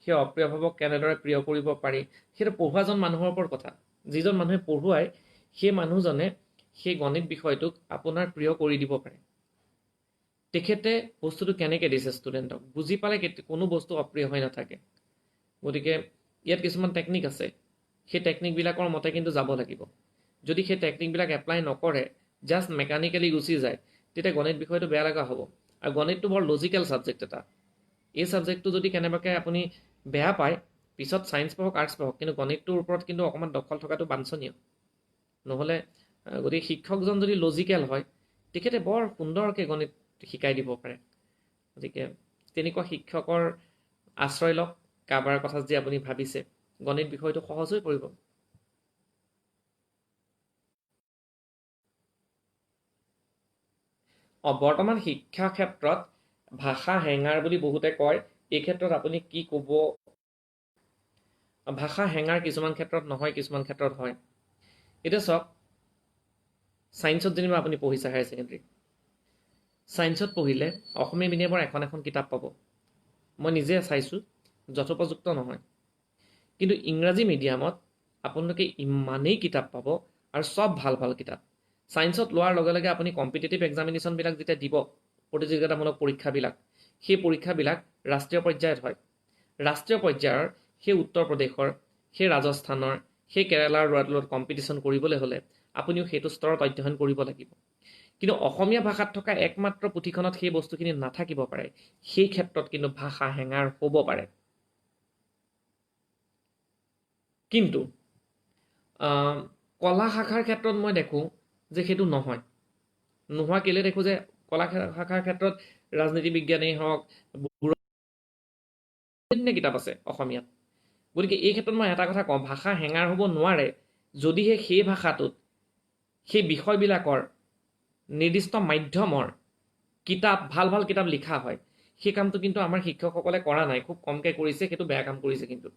সেই অপ্ৰিয় ভাৱক কেনেদৰে প্ৰিয় কৰিব পাৰি সেইটো পঢ়ুৱাজন মানুহৰ ওপৰত কথা। যিজন মানুহে পঢ়ুৱায় সেই মানুহজনে সেই গণিত বিষয়টোক আপোনাৰ প্ৰিয় কৰি দিব পাৰে। তেখেতে বস্তুটো কেনেকৈ দিছে ষ্টুডেণ্টক বুজি পালে কোনো বস্তু অপ্ৰিয় হৈ নাথাকে। গতিকে ইয়াত কিছুমান টেকনিক আছে, সেই টেকনিকবিলাকৰ মতে কিন্তু যাব লাগিব। যদি সেই টেকনিকবিলাক এপ্লাই নকৰে, জাষ্ট মেকানিকেলি গুচি যায়, তেতিয়া গণিত বিষয়টো বেয়া লগা হ'ব। আৰু গণিতটো বৰ লজিকেল ছাবজেক্ট এটা। এই ছাবজেক্টটো যদি কেনেবাকৈ আপুনি বেয়া পায়, পিছত ছায়েন্স পঢ়ক আৰ্টছ পঢ়ক, কিন্তু গণিতটোৰ ওপৰত কিন্তু অকণমান দখল থকাটো বাঞ্ছনীয়। নহ'লে গতিকে শিক্ষকজন যদি লজিকেল হয়, তেখেতে বৰ সুন্দৰকৈ গণিত শিকাই দিব পাৰে। গতিকে তেনেকুৱা শিক্ষকৰ আশ্ৰয় লওক। কাৰোবাৰ কথা যদি আপুনি ভাবিছে, গণিত বিষয়টো সহজ হৈ পৰিব। বৰ্তমান শিক্ষা ক্ষেত্ৰত ভাষা হেঙাৰ বুলি বহুতে কয়, এই ক্ষেত্ৰত আপুনি কি ক'ব? ভাষা হেঙাৰ কিছুমান ক্ষেত্ৰত নহয়, কিছুমান ক্ষেত্ৰত হয়। এতিয়া চাওক, ছায়েন্সত যেনিবা আপুনি পঢ়িছে হায়াৰ ছেকেণ্ডেৰী, ছায়েন্সত পঢ়িলে অসমীয়া মিডিয়ামৰ এখন কিতাপ পাব। মই নিজে চাইছোঁ, যথোপযুক্ত নহয়। কিন্তু ইংৰাজী মিডিয়ামত আপোনালোকে ইমানেই কিতাপ পাব, আৰু চব ভাল ভাল কিতাপ। ছায়েন্সত লোৱাৰ লগে লগে আপুনি কম্পিটিটিভ এক্সামিনেশ্যনবিলাক যেতিয়া দিব, প্ৰতিযোগিতামূলক পৰীক্ষাবিলাক, সেই পৰীক্ষাবিলাক ৰাষ্ট্ৰীয় পৰ্যায়ত হয়। ৰাষ্ট্ৰীয় পৰ্যায়ৰ সেই উত্তৰ প্ৰদেশৰ, সেই ৰাজস্থানৰ, সেই কেৰেলাৰ লগত কম্পিটিশ্যন কৰিবলৈ হ'লে আপুনিও সেইটো স্তৰত অধ্যয়ন কৰিব লাগিব। কিন্তু অসমীয়া ভাষাত থকা একমাত্ৰ পুথিখনত সেই বস্তুখিনি নাথাকিব পাৰে। সেই ক্ষেত্ৰত কিন্তু ভাষা হেঙাৰ হ'ব পাৰে। কিন্তু কলা শাখাৰ ক্ষেত্ৰত মই দেখোঁ যে সেইটো নহয়। নোহোৱা কেলৈ দেখোঁ যে কলা শাখাৰ ক্ষেত্ৰত ৰাজনীতি বিজ্ঞানেই হওক, কিতাপ আছে অসমীয়াত। গতিকে এই ক্ষেত্ৰত মই এটা কথা কওঁ, ভাষা হেঙাৰ হ'ব নোৱাৰে যদিহে সেই ভাষাটোত সেই বিষয়বিলাকৰ নিৰ্দিষ্ট মাধ্যমৰ কিতাপ, ভাল ভাল কিতাপ লিখা হয়। সেই কামটো কিন্তু আমাৰ শিক্ষকসকলে কৰা নাই, খুব কমকৈ কৰিছে। সেইটো বেয়া কাম কৰিছে। কিন্তু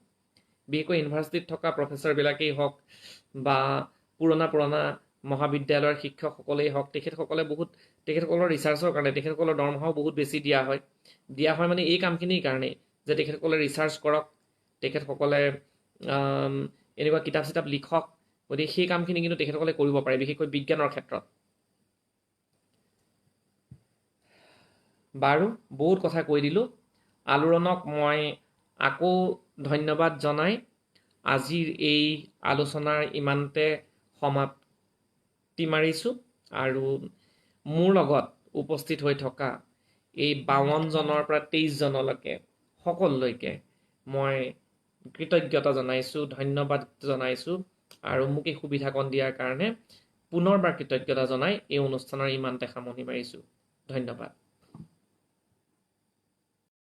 বিশেষকৈ ইউনিভাৰ্চিটিত থকা প্ৰফেচৰবিলাকেই হওক বা পুৰণা মহাবিদ্যালয়ৰ শিক্ষকসকলেই হওক, তেখেতসকলৰ ৰিচাৰ্চৰ কাৰণে তেখেতসকলৰ দৰমহাও বহুত বেছি দিয়া হয় মানে এই কামখিনিৰ কাৰণেই যে তেখেতসকলে ৰিচাৰ্চ কৰক, তেখেতসকলে এনেকুৱা কিতাপ চিতাপ লিখক। গতিকে সেই কামখিনি কিন্তু তেখেতসকলে কৰিব পাৰে, বিশেষকৈ বিজ্ঞানৰ ক্ষেত্ৰত। বাৰু, বহুত কথা কৈ দিলোঁ। আলোড়নক মই আকৌ ধন্যবাদ জনাই আজিৰ এই আলোচনাৰ ইমানতে সমাপ্তি মাৰিছোঁ। আৰু মোৰ লগত উপস্থিত হৈ থকা এই 52জনৰ পৰা 23জনলৈকে সকলোলৈকে মই কৃতজ্ঞতা জনাইছোঁ, ধন্যবাদ জনাইছোঁ। আৰু মোক এই সুবিধাকণ দিয়াৰ কাৰণে পুনৰবাৰ কৃতজ্ঞতা জনাই এই অনুষ্ঠানৰ ইমানতে সামৰণি মাৰিছোঁ। ধন্যবাদ।